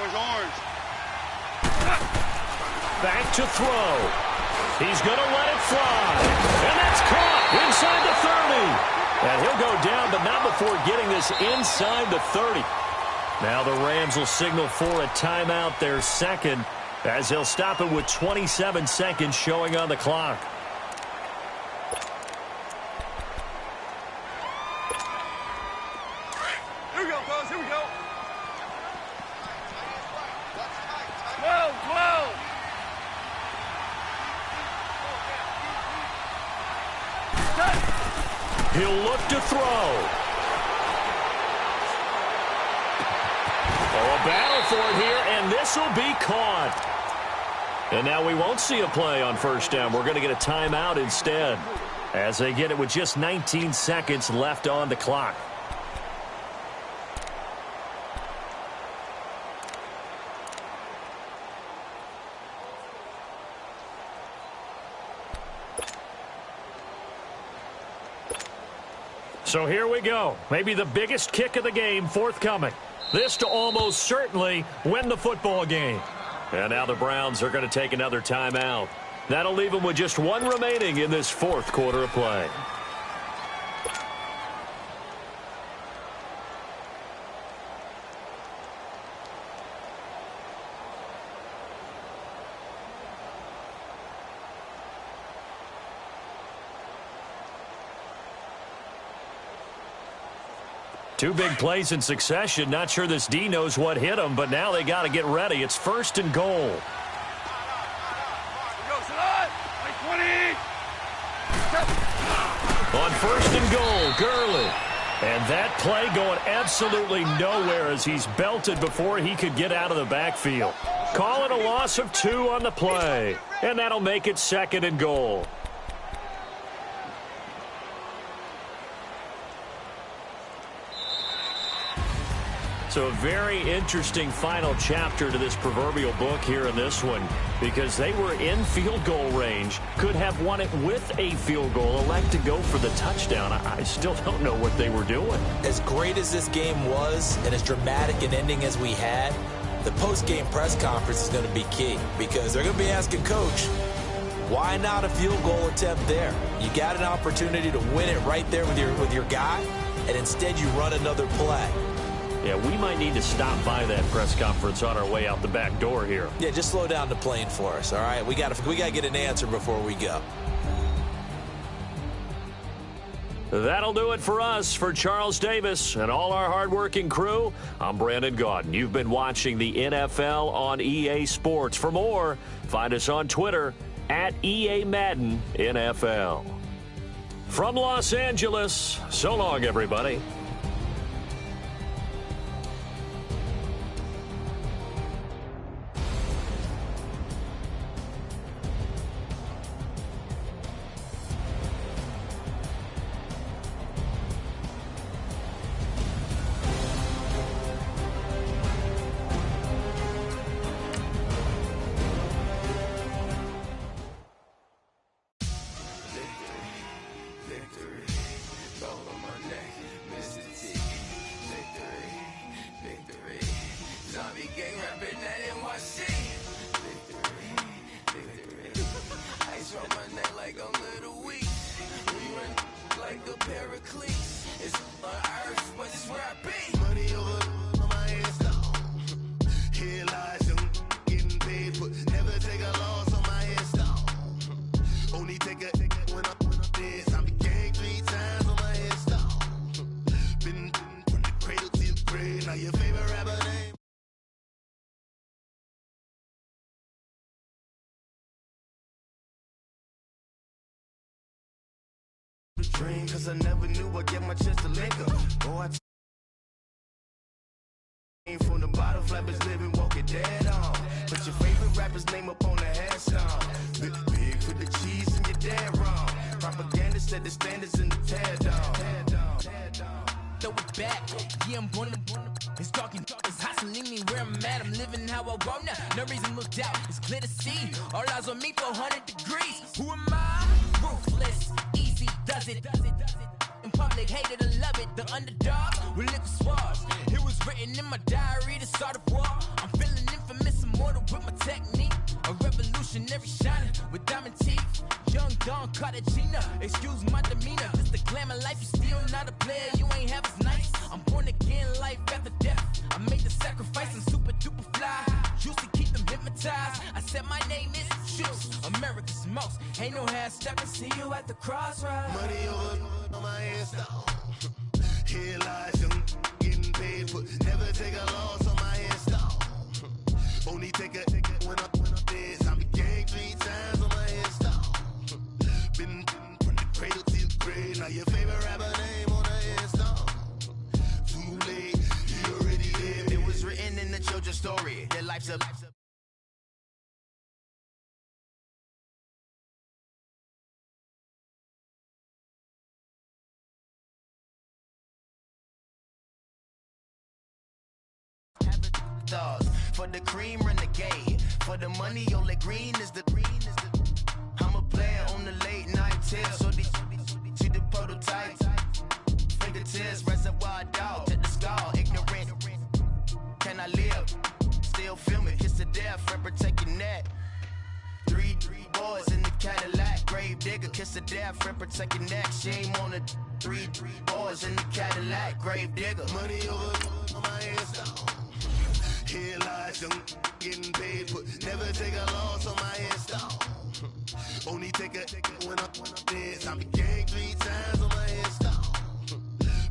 Orange. Back to throw. He's going to let it fly. And that's caught inside the 30. And he'll go down, but not before getting this inside the 30. Now the Rams will signal for a timeout, their second, as they'll stop it with 27 seconds showing on the clock. Here we go, fellas. Here we go. 12. He'll look to throw. Oh, a battle for it here, and this will be caught. And now we won't see a play on first down. We're going to get a timeout instead, as they get it with just 19 seconds left on the clock. So here we go. Maybe the biggest kick of the game forthcoming. This to almost certainly win the football game. And now the Browns are going to take another timeout. That'll leave them with just one remaining in this fourth quarter of play. Two big plays in succession. Not sure this D knows what hit him, but now they got to get ready. It's 1st and goal. On 1st and goal, Gurley. And that play going absolutely nowhere as he's belted before he could get out of the backfield. Call it a loss of 2 on the play. And that'll make it 2nd and goal. So a very interesting final chapter to this proverbial book here in this one, because they were in field goal range, could have won it with a field goal, elect to go for the touchdown. I still don't know what they were doing. As great as this game was and as dramatic an ending as we had, the post-game press conference is going to be key, because they're going to be asking Coach, why not a field goal attempt there? You got an opportunity to win it right there with your guy, and instead you run another play. Yeah, we might need to stop by that press conference on our way out the back door here. Yeah, just slow down the plane for us, all right? We got to get an answer before we go. That'll do it for us. For Charles Davis and all our hardworking crew, I'm Brandon Gaudin. You've been watching the NFL on EA Sports. For more, find us on Twitter at EA Madden NFL. From Los Angeles, so long, everybody. Victory. grade. Now your favorite rapper name. Dream, cause I never knew I'd get my chance to link up. Oh, I came from the bottom, flappers living, walking dead on. Put your favorite rapper's name up on the headstone. Big for the cheese and you're dead wrong. Propaganda set the standards in the tear down. Throw it back, yeah, I'm born to. It's dark and it's hustling me where I'm at. I'm living how I want now. No reason to look out, it's clear to see. All eyes on me, 400 degrees. Who am I? Ruthless, easy, does it. In public, hated or love it. The underdog with liquor swabs. It was written in my diary to start a war. I'm feeling infamous, immortal with my technique. A revolutionary shining with diamond teeth. Young Don Cartagena, excuse my demeanor. This the glamour life, you still not a player. You ain't half as nice. I'm born again, life after death. I made the sacrifice and super duper fly. Used to keep them hypnotized. I said my name is Juice, America's most. Ain't no half stepping. See you at the crossroads. Money over on my headstone. Here lies young, getting paid, but never take a loss on my headstone. Only take a when I'm dead. I'm gang 3 times on my headstone. Been from the cradle to the grave. Now your favorite rapper name on the headstone. Too late, you already lived. It was written in the children's story. Their life's a for the cream renegade. For the money, only green is the I'm a player on the late night tips. So these see the prototypes. Fingertips, reservoir dog to the skull. Ignorant. Can I live? Still film it. Kiss to death, friend, protect your neck. Three boys in the Cadillac. Grave digger, kiss to death, friend, protect your neck. Shame on the three boys in the Cadillac. Grave digger. Money over on my headstone. Here lies young, getting paid, but never take a loss on my headstone. Only take a when I'm dead. I'm gang 3 times on my headstone.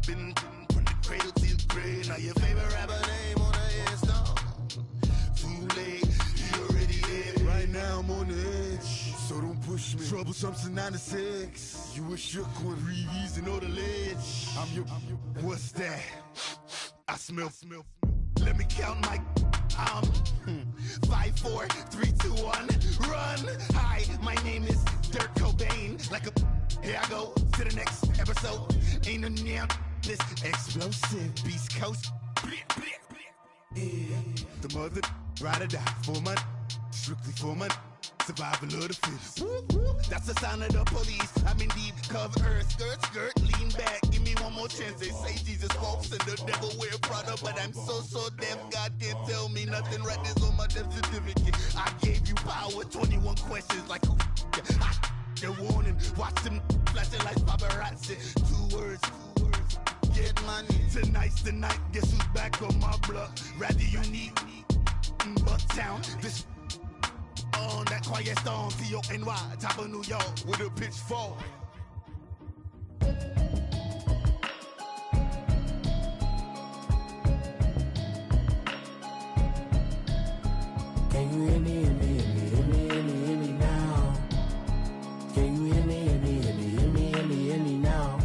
Been from the cradle to the grave. Now your favorite rapper name on the headstone. Too late, you already dead. Right now I'm on the edge, so don't push me. Troublesome since 96. You a shook one, Reeves and all the ledge. I'm your, what's that? I smell. Let me count my 5, 4, 3, 2, 1, run. Hi, my name is Dirk Cobain. Like a here I go to the next episode. Ain't no damn this explosive Beast Coast. Yeah. The mother ride or die for money, strictly for money. Survival of the fittest. That's the sound of the police. I'm in deep cover, skirt, lean back. Give me one more chance. They say Jesus walks and the devil wear Prada, but I'm so deaf. God can't tell me nothing. Right there's on my death certificate. I gave you power. 21 questions like who? They're warning. Watch them flashing like paparazzi. 2 words. Get money. Tonight's the night. Guess who's back on my block? Rather unique. Bucktown. This. On that quiet storm, T-O-N-Y, top of New York, with a pitchfork. Can you hear me, hear me, hear me, hear me, hear me, hear me now? Can you hear me, hear me, hear me, hear me, hear me, hear me now?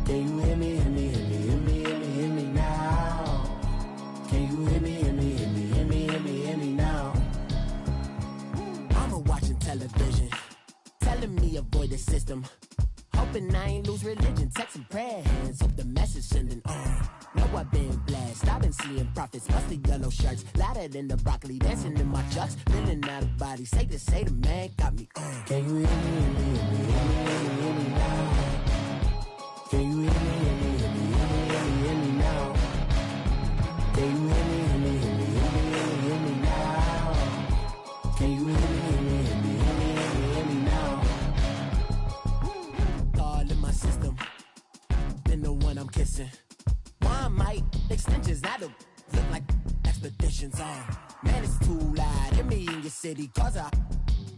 Can you hear me, hear me, hear me, hear me, hear me, hear me now? Can you hear me, hear me, hear me, hear me, hear me, hear me now? Watching television, telling me avoid the system. Hoping I ain't lose religion, texting prayer hands, hope the message sending on. Know I've been blessed, I've been seeing prophets, musty yellow shirts, louder than the broccoli, dancing in my chucks, feeling out of body, say the man got me on. Can you hear me, hear me, hear me, hear me, hear me, hear me now? Can you hear me, hear me, hear me, hear me, hear me, hear me now? Can you hear me, hear me, hear me, hear me, hear me, hear me now? Can you hear me, hear me, hear me, hear me, hear me now? All in my system, been the one I'm kissing. One might extensions, I don't look like expeditions on. Man, it's too loud, hear me in your city, cause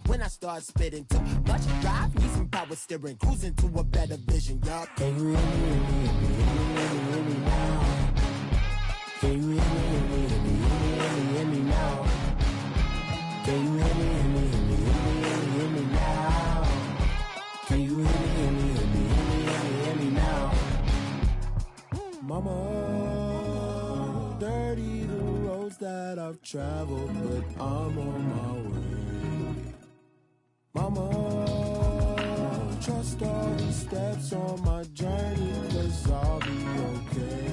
when I start spitting too much drive, need some power steering, cruising to a better vision, y'all. Can you hear me, hear me, hear me, hear me, hear me, hear me now? Can you hear me, hear me, hear me, hear me now? Can you hear me, hear me, hear me, hear me now? Can you hear me, hear me, hear me, hear me now? Mama, dirty the roads that I've traveled, but I'm on my way. Mama, trust all the steps on my journey, 'cause I'll be okay.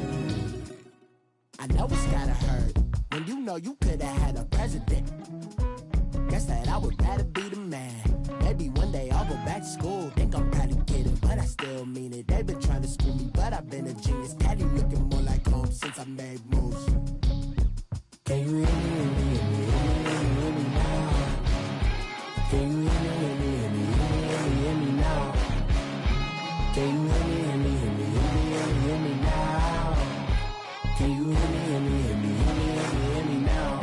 I know it's gotta hurt when you know you could've had a president. Guess that I would rather be the man. Maybe one day I'll go back to school. Think I'm probably kidding, but I still mean it. They've been trying to school me, but I've been a genius. Daddy looking more like home since I made moves. Can you hear me, hear me, hear me, hear me now? Can you hear me, hear me, hear me, hear me now? Can you hear me, hear me, hear me, hear me now? Can you hear me, hear me, hear me, hear me now?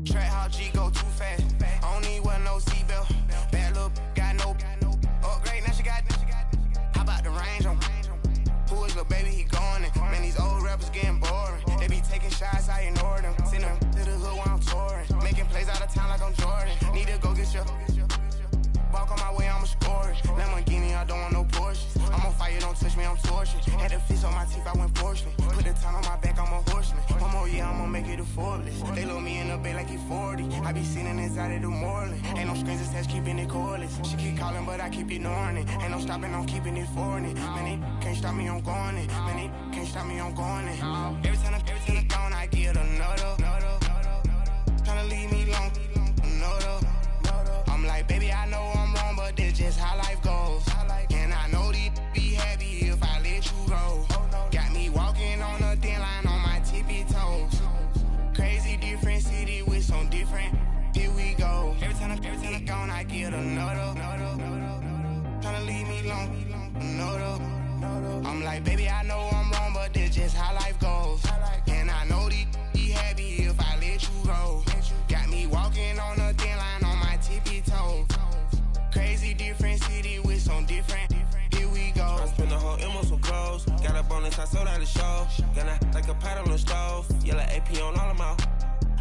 Track how G go too fast. I don't need one no seatbelt. Bad little got no upgrade. Now she got. How about the range on? Who is little baby? He going in. Man, these old rappers getting boring. They be taking shots, I ignore them. Send them to the hood while I'm touring. Making plays out of town like I'm Jordan. Need to go get your. Walk on my way, I'ma score it. Lamborghini, I don't want no Porsches. I'm on fire, don't touch me, I'm tortured. Had the fish on my teeth, I went porcelain. Put the time on my back, I'm a horseman. One more year, I'ma make it a Forbes. They load me in the bay like he 40. I be sitting inside of the Moreland. Ain't no strings attached, keeping it cordless. She keep calling, but I keep ignoring it. Ain't no stopping, I'm keeping it for it. Man, it can't stop me, I'm going it. Man, it can't stop me, I'm going it. Every time I gone, I get another. Tryna leave me long, another. I'm like, baby, I know I'm wrong, but this just how life goes. And I know these be happy if I let you go. Got me walking on a thin line on my tippy toes. Crazy different city with some different. Here we go. Every time I gone, I get another. Tryna leave me long, another. I'm like, baby, I know I'm wrong, but this just how life goes. And I know these be happy if I let you go. Got me walking on a thin line on my tippy toes. Crazy different city with some different. Here we go. I spent the whole M on some clothes. Got a bonus, I sold out the show. Gonna like a pot on the stove. Yellow AP on all of my.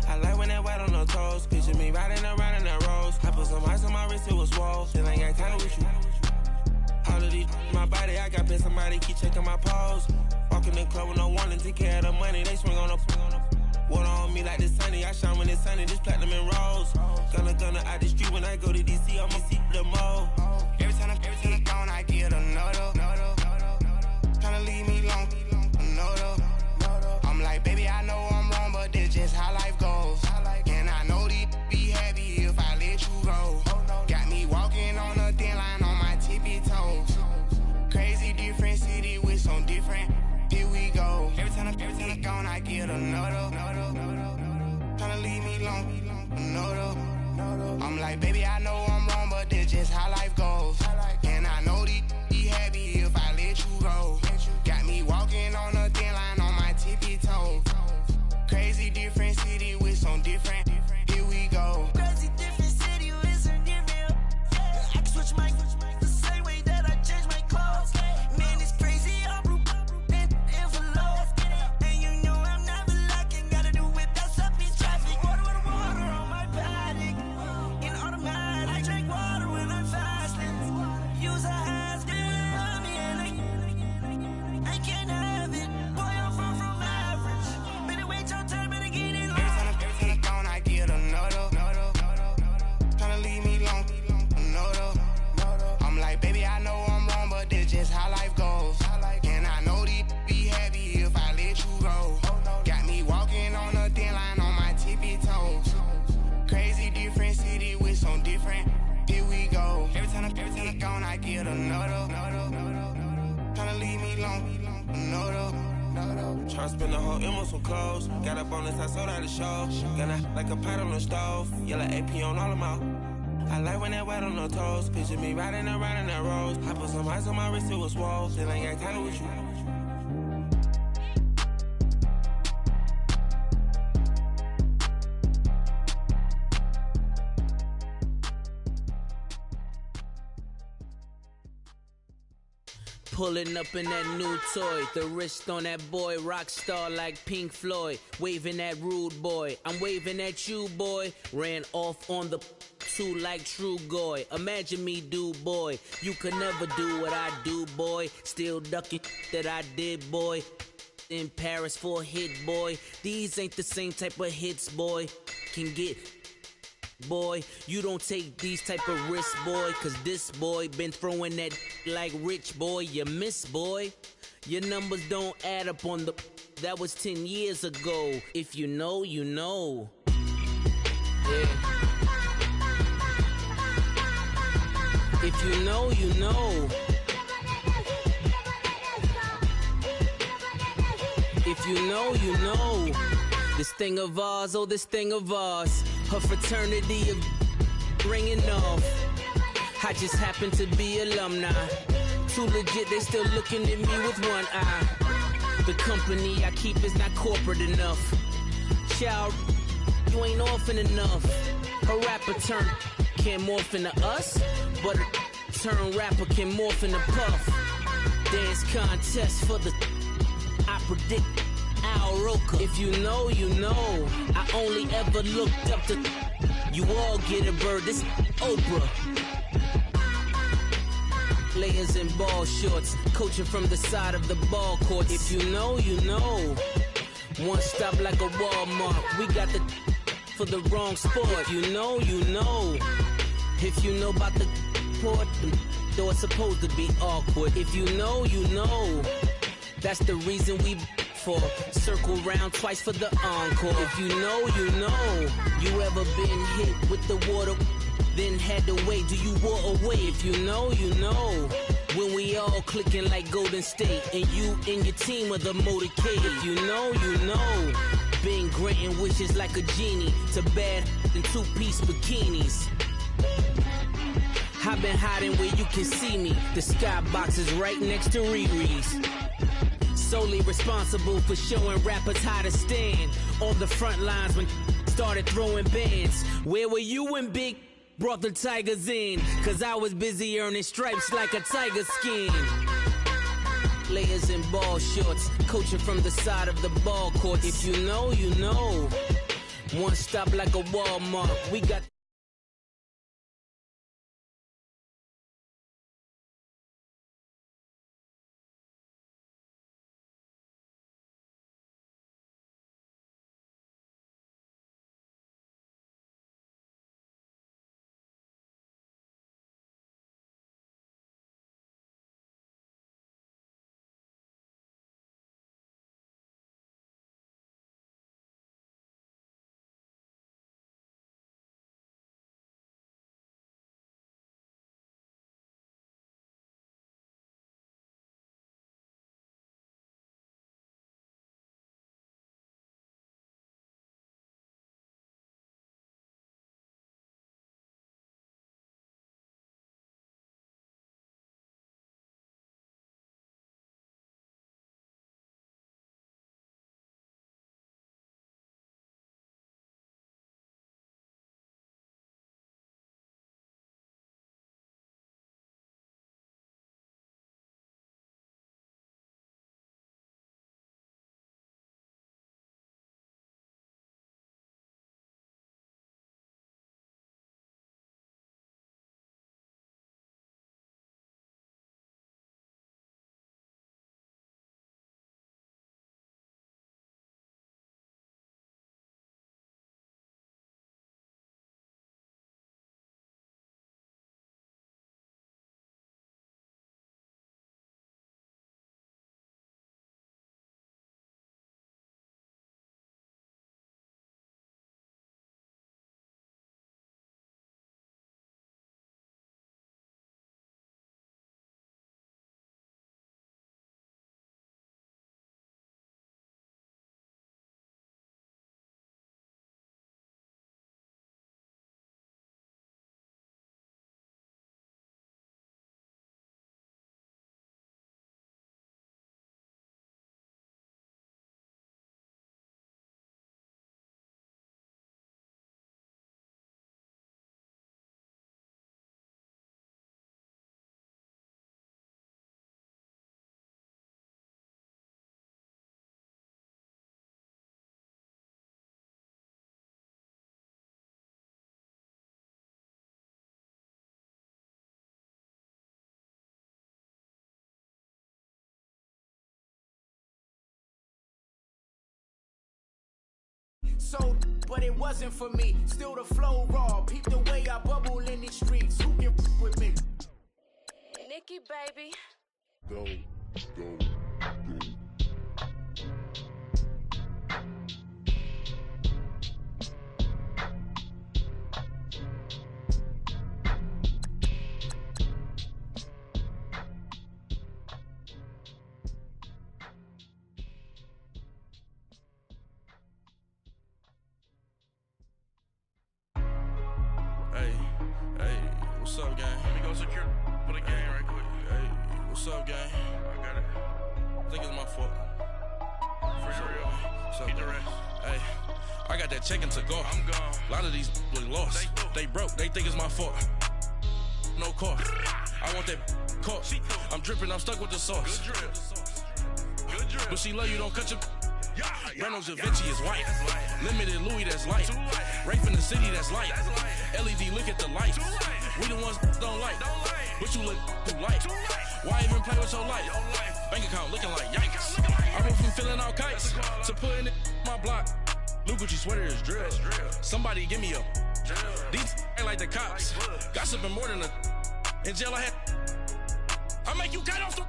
I like when that white on the toes. Picture me riding around in that rose. I put some ice on my wrist, it was swole. Still ain't got time with you. All of these, my body, I got pissed. Somebody keep checking my pose. Walk in the club with no warning, take care of the money. They swing on the. Water on me like the sunny. I shine when it's sunny. This platinum and rose. Gonna out the street when I go to DC. I'ma see the mall. Every time I gone, I get another. Tryna leave me long, another. I'm like, baby, I know I'm wrong, but this just how life goes. And I know these be happy if I let you go. Got me walking on a thin line on my tippy toes. Crazy different city with some different. Here we go. Every time I gone, I get another. Tryna leave me long, another. I'm like, baby, I know I'm wrong, but this just how life goes. And I know these be happy if I let you go. Got me walking on a thin line on my tippy toes. Crazy different city with some different. Here we go. Crazy different city with some different. I can switch my the same way that I change my clothes. Man, it's crazy. I'm in envelope. And you know I'm never lacking. Gotta do without stopping traffic. Water on my paddock. In automatic. Tryna spend the whole M on some clothes. Got up on this, I sold out the show. Gonna like a pot on the stove. Yellow AP on all of my. I like when that wet on the toes. Picture me riding around in that rose. I put some ice on my wrist, it was swole. Still ain't got time with you. Pulling up in that new toy, the wrist on that boy, rock star like Pink Floyd, waving at rude boy, I'm waving at you boy, ran off on the two like True Goy, imagine me do boy, you could never do what I do boy, still ducking that I did boy, in Paris for a hit boy, these ain't the same type of hits boy, can get boy, you don't take these type of risks, boy, cause this boy been throwing that like rich boy, you miss, boy. Your numbers don't add up on the, that was 10 years ago. If you know, you know. Yeah. If you know, you know. If you know, you know. This thing of ours, oh, this thing of ours. Her fraternity of ringing off. I just happen to be alumni. Too legit, they still looking at me with one eye. The company I keep is not corporate enough. Child, you ain't orphan enough. A rapper turn can't morph into us, but a turn rapper can morph into Puff. Dance contest for the, I predict Al Roker. If you know, you know. I only ever looked up to, you all get a bird, this Oprah. Layers in ball shorts, coaching from the side of the ball court. If you know, you know. One stop like a Walmart. We got the for the wrong sport. If you know, you know. If you know about the port, though it's supposed to be awkward. If you know, you know. That's the reason we for circle round twice for the encore. If you know, you know. You ever been hit with the water? Then had to wait, do you walk away? If you know, you know. When we all clicking like Golden State, and you and your team are the motorcade. If you know, you know. Been granting wishes like a genie to bad in two-piece bikinis. I've been hiding where you can see me. The skybox is right next to Riri's. Solely responsible for showing rappers how to stand on the front lines when started throwing bands. Where were you when Big brought the Tigers in? Cause I was busy earning stripes like a tiger skin. Layers in ball shorts, coaching from the side of the ball court. If you know, you know. One stop like a Walmart. We got sold, but it wasn't for me. Still the flow raw. Peep the way I bubble in these streets. Who can f with me? Nikki, baby. Go. What's up, gang? Let me go secure for the game right quick. Hey, what's up, gang? I got it. I think it's my fault. For real. What's up, Keep the gang? rest. Hey, I got that check-in to go. I'm gone. A lot of these look lost. They broke. They think it's my fault. No car. I want that caught. I'm dripping. I'm stuck with the sauce. Good drip. Good drip. But she love you, don't cut your. Reynolds Da Vinci is white. Limited Louis, that's light. Rape in the city, that's light. LED, look at the lights. We the ones don't like. But you look too light. Why even play with your life? Bank account looking like yikes. I went from filling out kites to putting it in my block. Blue Gucci sweater is drill. Somebody give me a. These ain't like the cops. Gossiping more than a. In jail I had. I make you cut off the.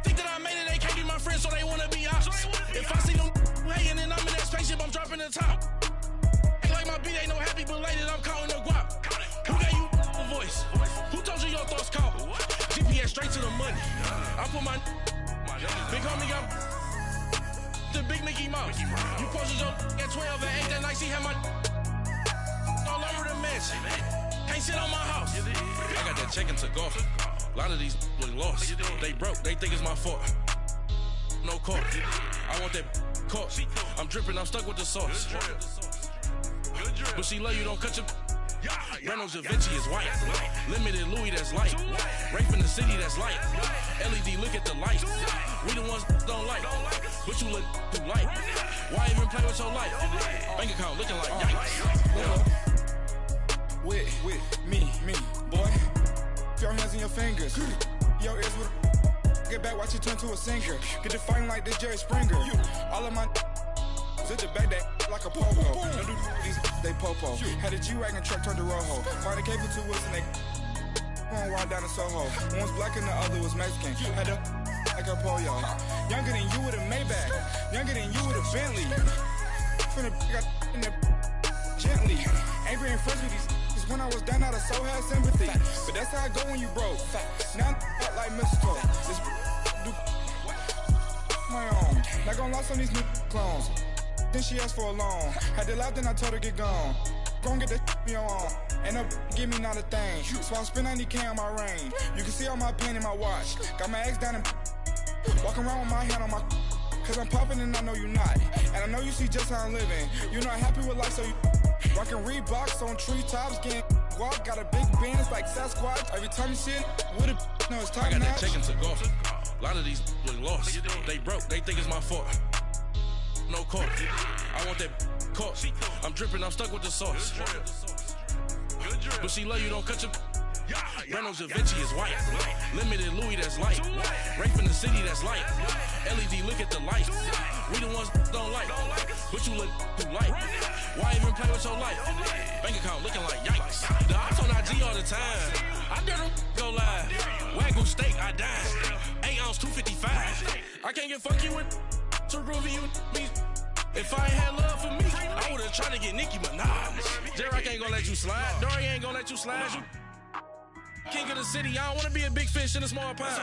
Think that I made it, they can't be my friends, so they wanna be ops. If I see them hating and I'm in that spaceship, I'm dropping the top. Ain't like my beat ain't no happy, but later I'm calling the guap. Who gave you a voice? Who told you your thoughts count? GPS straight to the money. I put my big homie got the big Mickey Mouse. You posted your at 12 and 8 that night, she had my all over the mansion. Can't sit on my house. I got that check-in to go. A lot of these look lost. They broke. They think it's my fault. No car. I want that caught. I'm dripping. I'm stuck with the sauce. But she love you, don't cut your. Reynolds Da Vinci is white. Limited Louis, that's light. Rape in the city, that's light. LED, look at the lights. We the ones don't like. But you look too light. Why even play with your life? Bank account looking like yikes. With me, boy. Your hands and your fingers. Your ears with a get back, watch you turn to a singer. Get to fighting like this Jerry Springer. All of my zit the back that like a popo. Don't do these they popo. Had a G-Wagon truck turned to Rojo. Find a cable to us and they going wild down in Soho. One was black and the other was Mexican. Had a like a pollo. Younger than you with a Maybach. Younger than you with a Bentley. From the got in the gently. Angry and friends with these. When I was down, I so had sympathy. But that's how I go when you broke. Now I'm like mistletoe. This do my own. Not gonna lost on these new clones. Then she asked for a loan. Had to laugh, then I told her get gone. Gon' get that me on. Ain't no give me not a thing. So I spend 90K on my range. You can see all my pain in my watch. Got my ex down and walking around with my hand on my. Cause I'm popping and I know you not. And I know you see just how I'm living. You're not happy with life, so you. Rockin' Reeboks on treetops, getting guap, got a big band, it's like Sasquatch. Every time you see it, with a no, it's top I got notch. that check-in to go. A lot of these look lost. They broke, they think it's my fault. No car. I want that caught. I'm dripping, I'm stuck with the sauce. But she love you, don't cut your. Reynolds Da Vinci is white. Limited Louis, that's light. Rape in the city, that's light. LED, look at the lights. We the ones don't like. But you look too light. Why even play with your life? Bank account looking like yikes. The ops on IG all the time. I dare them go live. Wagyu steak, I dine. 8 ounce, 255. I can't get funky with too groovy you me. If I ain't had love for me, I would've tried to get Nicki Minaj. Derek ain't gonna let you slide. Dory ain't gonna let you slide. You king of the city, I don't wanna be a big fish in a small pond.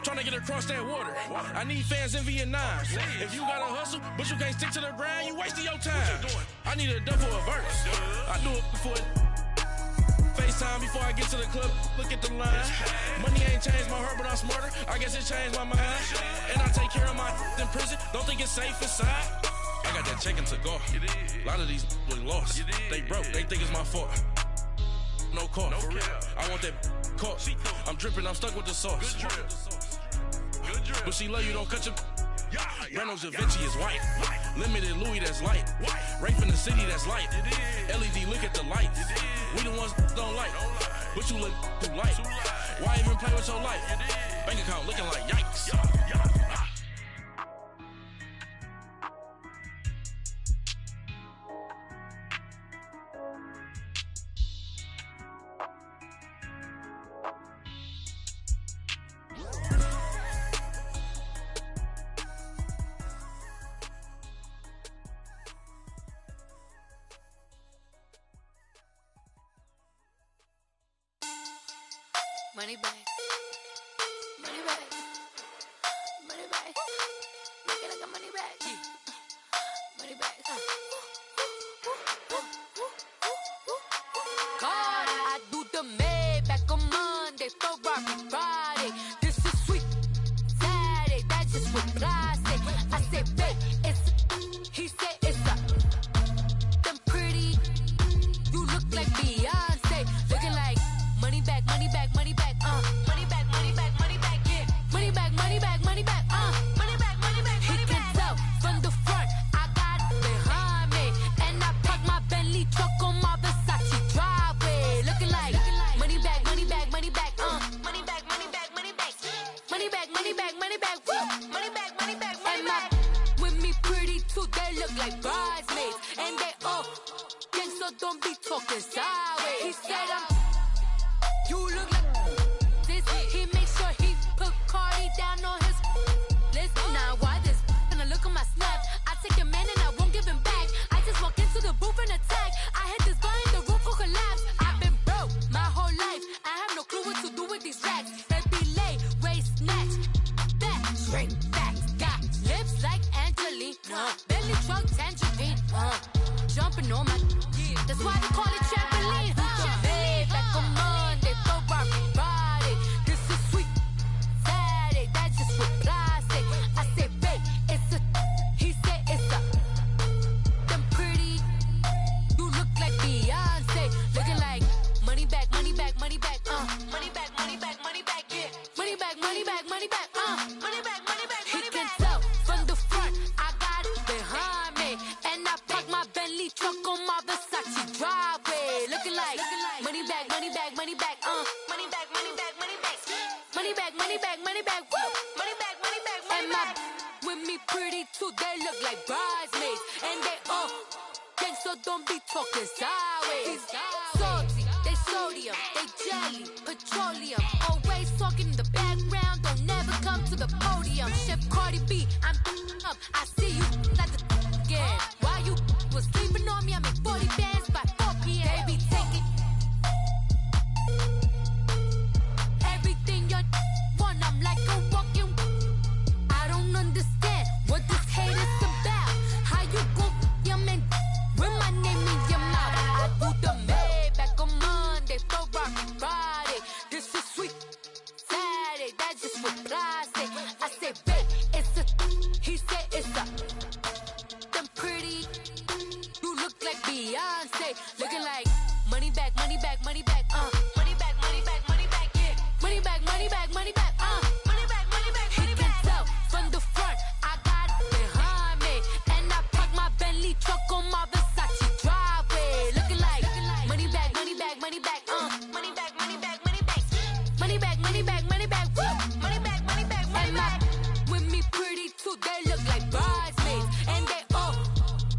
Trying to get across that water. I need fans in Vietnam. If you gotta hustle, but you can't stick to the grind, you wasting your time. I need a double a verse. I do it for FaceTime before I get to the club. Look at the line. Money ain't changed my heart, but I'm smarter. I guess it changed my mind. And I take care of my in prison. Don't think it's safe inside. I got that check-in to go. A lot of these look lost. They broke. They think it's my fault. No car. I want that caught. I'm dripping, I'm stuck with the sauce. But she love you, don't cut your. Reynolds Da Vinci is white. Limited Louis, that's light. Rape in the city, that's light. LED, look at the lights. We the ones don't like. But you look too light. Why even play with your life? Bank account looking like yikes. Money bag. Money bag. Money bag. Make it like a money bag. Money bag. God, I do the Maybach on Monday, Ferrari Friday. This is sweet Saturday, that's just what I say. I say, babe, it's he said it's a them pretty. You look like Beyonce, looking like money bag, money bag, money bag, money bag, money bag, money bag, yeah, money bag, money bag, money bag, money bag, money bag. He can tell from the front, I got it behind me, and I park my Bentley truck on my Versace driveway, looking like money bag, money bag, money bag, money bag, money bag, money bag, money bag, money bag, money bag, money bag, money bag, money bag. With me pretty too, they look like bridesmaids, and they all gang, so don't be talking sideways. He said you look like this. He makes sure he put Cardi down on his list. Now why this? Gonna look at my snap. I take your man and I won't give him back. I just walk into the booth and attack. I hit this guy in the roof for collapse. I've been broke my whole life. I have no clue what to do with these racks. Baby lay, waist snatch, back, shrink back. Got lips like Angelina, belly truck tangerine. Jumping on my, that's why they call it trampoline. Babe, back on Monday, Ferrari Friday. This is sweet Saturday, that's just what I say. I say, babe, it's a, he said it's a, them pretty. You look like Beyonce, looking like money bag, money bag, money bag, money bag, money bag, money bag, yeah, money bag, money bag, money bag, money bag, money bag. He can tell from the front, I got it behind me, and I park my Bentley truck on my Versace driveway, looking like money bag, money bag, money bag, money bag, money bag, money bag, money bag, money bag, money bag, woo, money bag, money bag, money bag. With me pretty too, they look like bridesmaids, and they all gang, so don't be talking sideways. Salty, they sodium, they jelly, petroleum, always talking in the background, don't never come to the podium. Chef Cardi B, I'm up, I see you at the again. Why you was sleeping on me? I make 40 bands by 4 p.m. Baby, take it. Everything you want, I'm like a walking. I don't understand what this hate is about. How you go your man with my name in your mouth? I do the Maybach on Monday, Ferrari Friday. This is sweet Saturday, that's just what I say. I say, babe, it's a, he said it's a, them pretty. You look like Beyonce, looking like money bag, money bag, money bag, money bag, money bag, money bag, yeah, money bag, money bag, money bag, money bag, money bag. He can tell from the front, I got it behind me, and I park my Bentley truck on my Versace driveway, looking like money bag, money bag, money bag, money bag, money bag, money bag, money bag, money bag, money bag, woo, money bag, money bag, money bag. With me pretty too, they look like bridesmaids, and they all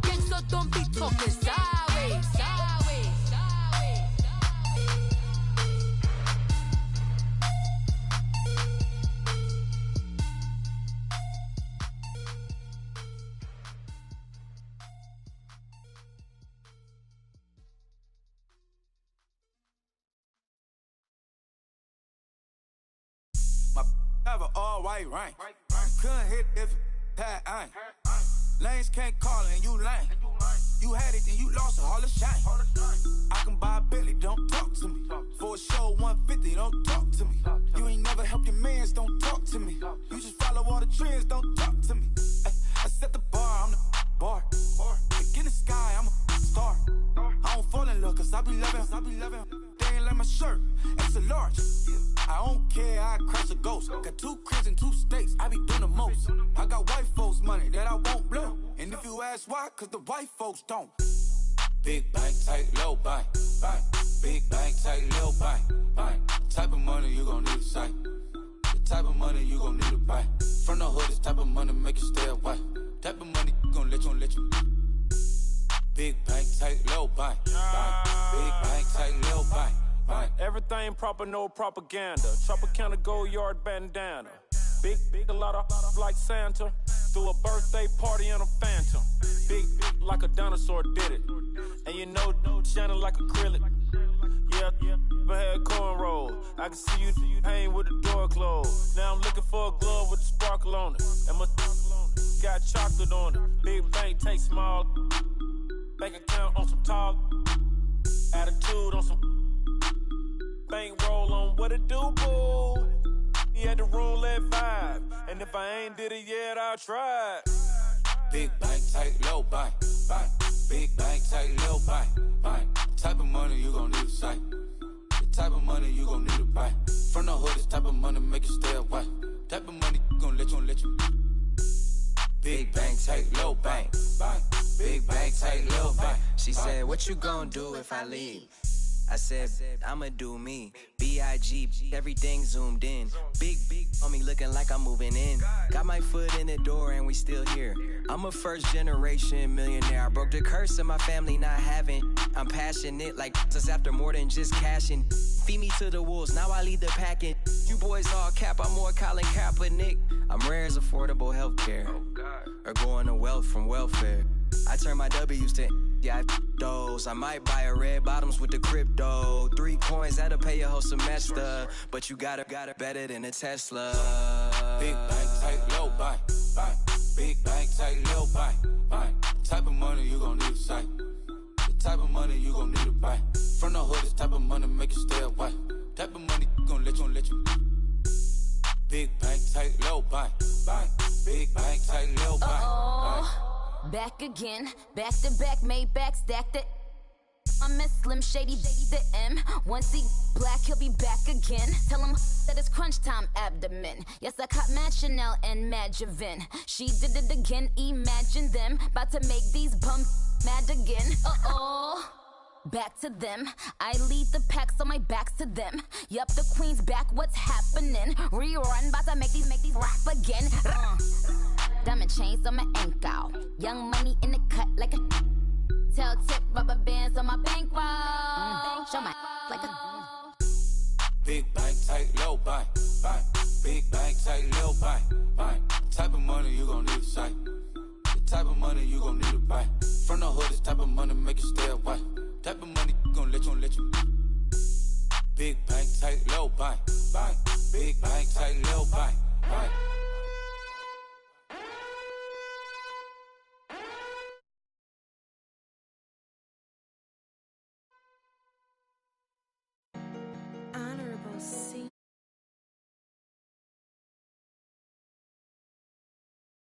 gang, so don't be talking sideways. My have an all-white rank. Couldn't hit if it had ain't. Lanes can't call and you lame. You had it and you lost it, all the shame. I can buy a Billy, don't talk to me. For a show 150, don't talk to me. You ain't never helped your mans, don't talk to me. You just follow all the trends, don't talk to me. I set the bar, I'm the bar. Look in the sky, I'm a star. I don't fall in love, cause I be loving. They ain't like my shirt, it's a large. I don't care, I crash a ghost. Got 2 cribs in 2 states, I be doing the most. I got white folks money that I won't blow. And if you ask why, cause the white folks don't. Big bank, tight, low bank. Big bank, tight, little bank. Type of money you gon' need a sight. The type of money you gon' need to buy. From the hood, this type of money make you stay away. Type of money gon' let you. Big bank, tight, low bank. Big bank, tight, little bank. Everything proper, no propaganda. Tropicana gold yard bandana. Big, a lot of like Santa. Threw a birthday party in a phantom. Big like a dinosaur did it. And you know, shining like acrylic. Yeah, I had cornrows. I can see you hang with the door closed. Now I'm looking for a glove with a sparkle on it. And my got chocolate on it. Big bank take small. Bank account on some talk. Attitude on some bank roll on what it do, boo. He had the roulette vibe. And if I ain't did it yet, I'll try. Big bank, tight, low bank, bank. Big bank, tight, low bank, bank. Type of money you gon' need to sight. The type of money you gon' need to buy. From the hood, this type of money make you stay away. Type of money gon' let you. Big bank, tight, low bank, bank. Big bank, tight, low bank. She said, what you gon' do if I leave? I said, I'ma do me. B.I.G. Everything zoomed in. Big on me looking like I'm moving in. Got my foot in the door and we still here. I'm a first generation millionaire. I broke the curse of my family not having. I'm passionate like just after more than just cashing. Feed me to the wolves, now I lead the packing. You boys all cap, I'm more Colin Kaepernick. I'm rare as affordable healthcare. Or going to wealth from welfare. I turn my W's to those. I might buy a red bottoms with the crypto. 3 coins, that'll pay your whole semester. But you got it better than a Tesla. Big bank, tight, low bank, bank. Big bank, tight, low bank, bank. Type of money you gon' need to sight. The type of money you gon' need to buy. From the hood, this type of money make you stay away. Type of money gon' let you. Big bank, tight, low bank, bank. Big bank, tight, low bank, bank. Back again, back to back, made back, stacked it. I'm a Slim Shady, the M. Once he black, he'll be back again. Tell him that it's crunch time abdomen. Yes, I caught Mad Chanel and Mad Javin. She did it again, imagine them. About to make these bums mad again. Back to them. I lead the pack, so my back's to them. Yup, the queen's back, what's happening? Rerun, about to make these rap again. Diamond chains on my ankle. Young money in the cut like a tail tip, rubber bands on my bankroll. Show my like a Big bank, tight, low bank, bank. Big bank, tight, low bank, bank. Type of money you gon' need to sight. The type of money you gon' need to buy. From the hood, this type of money make you stay away.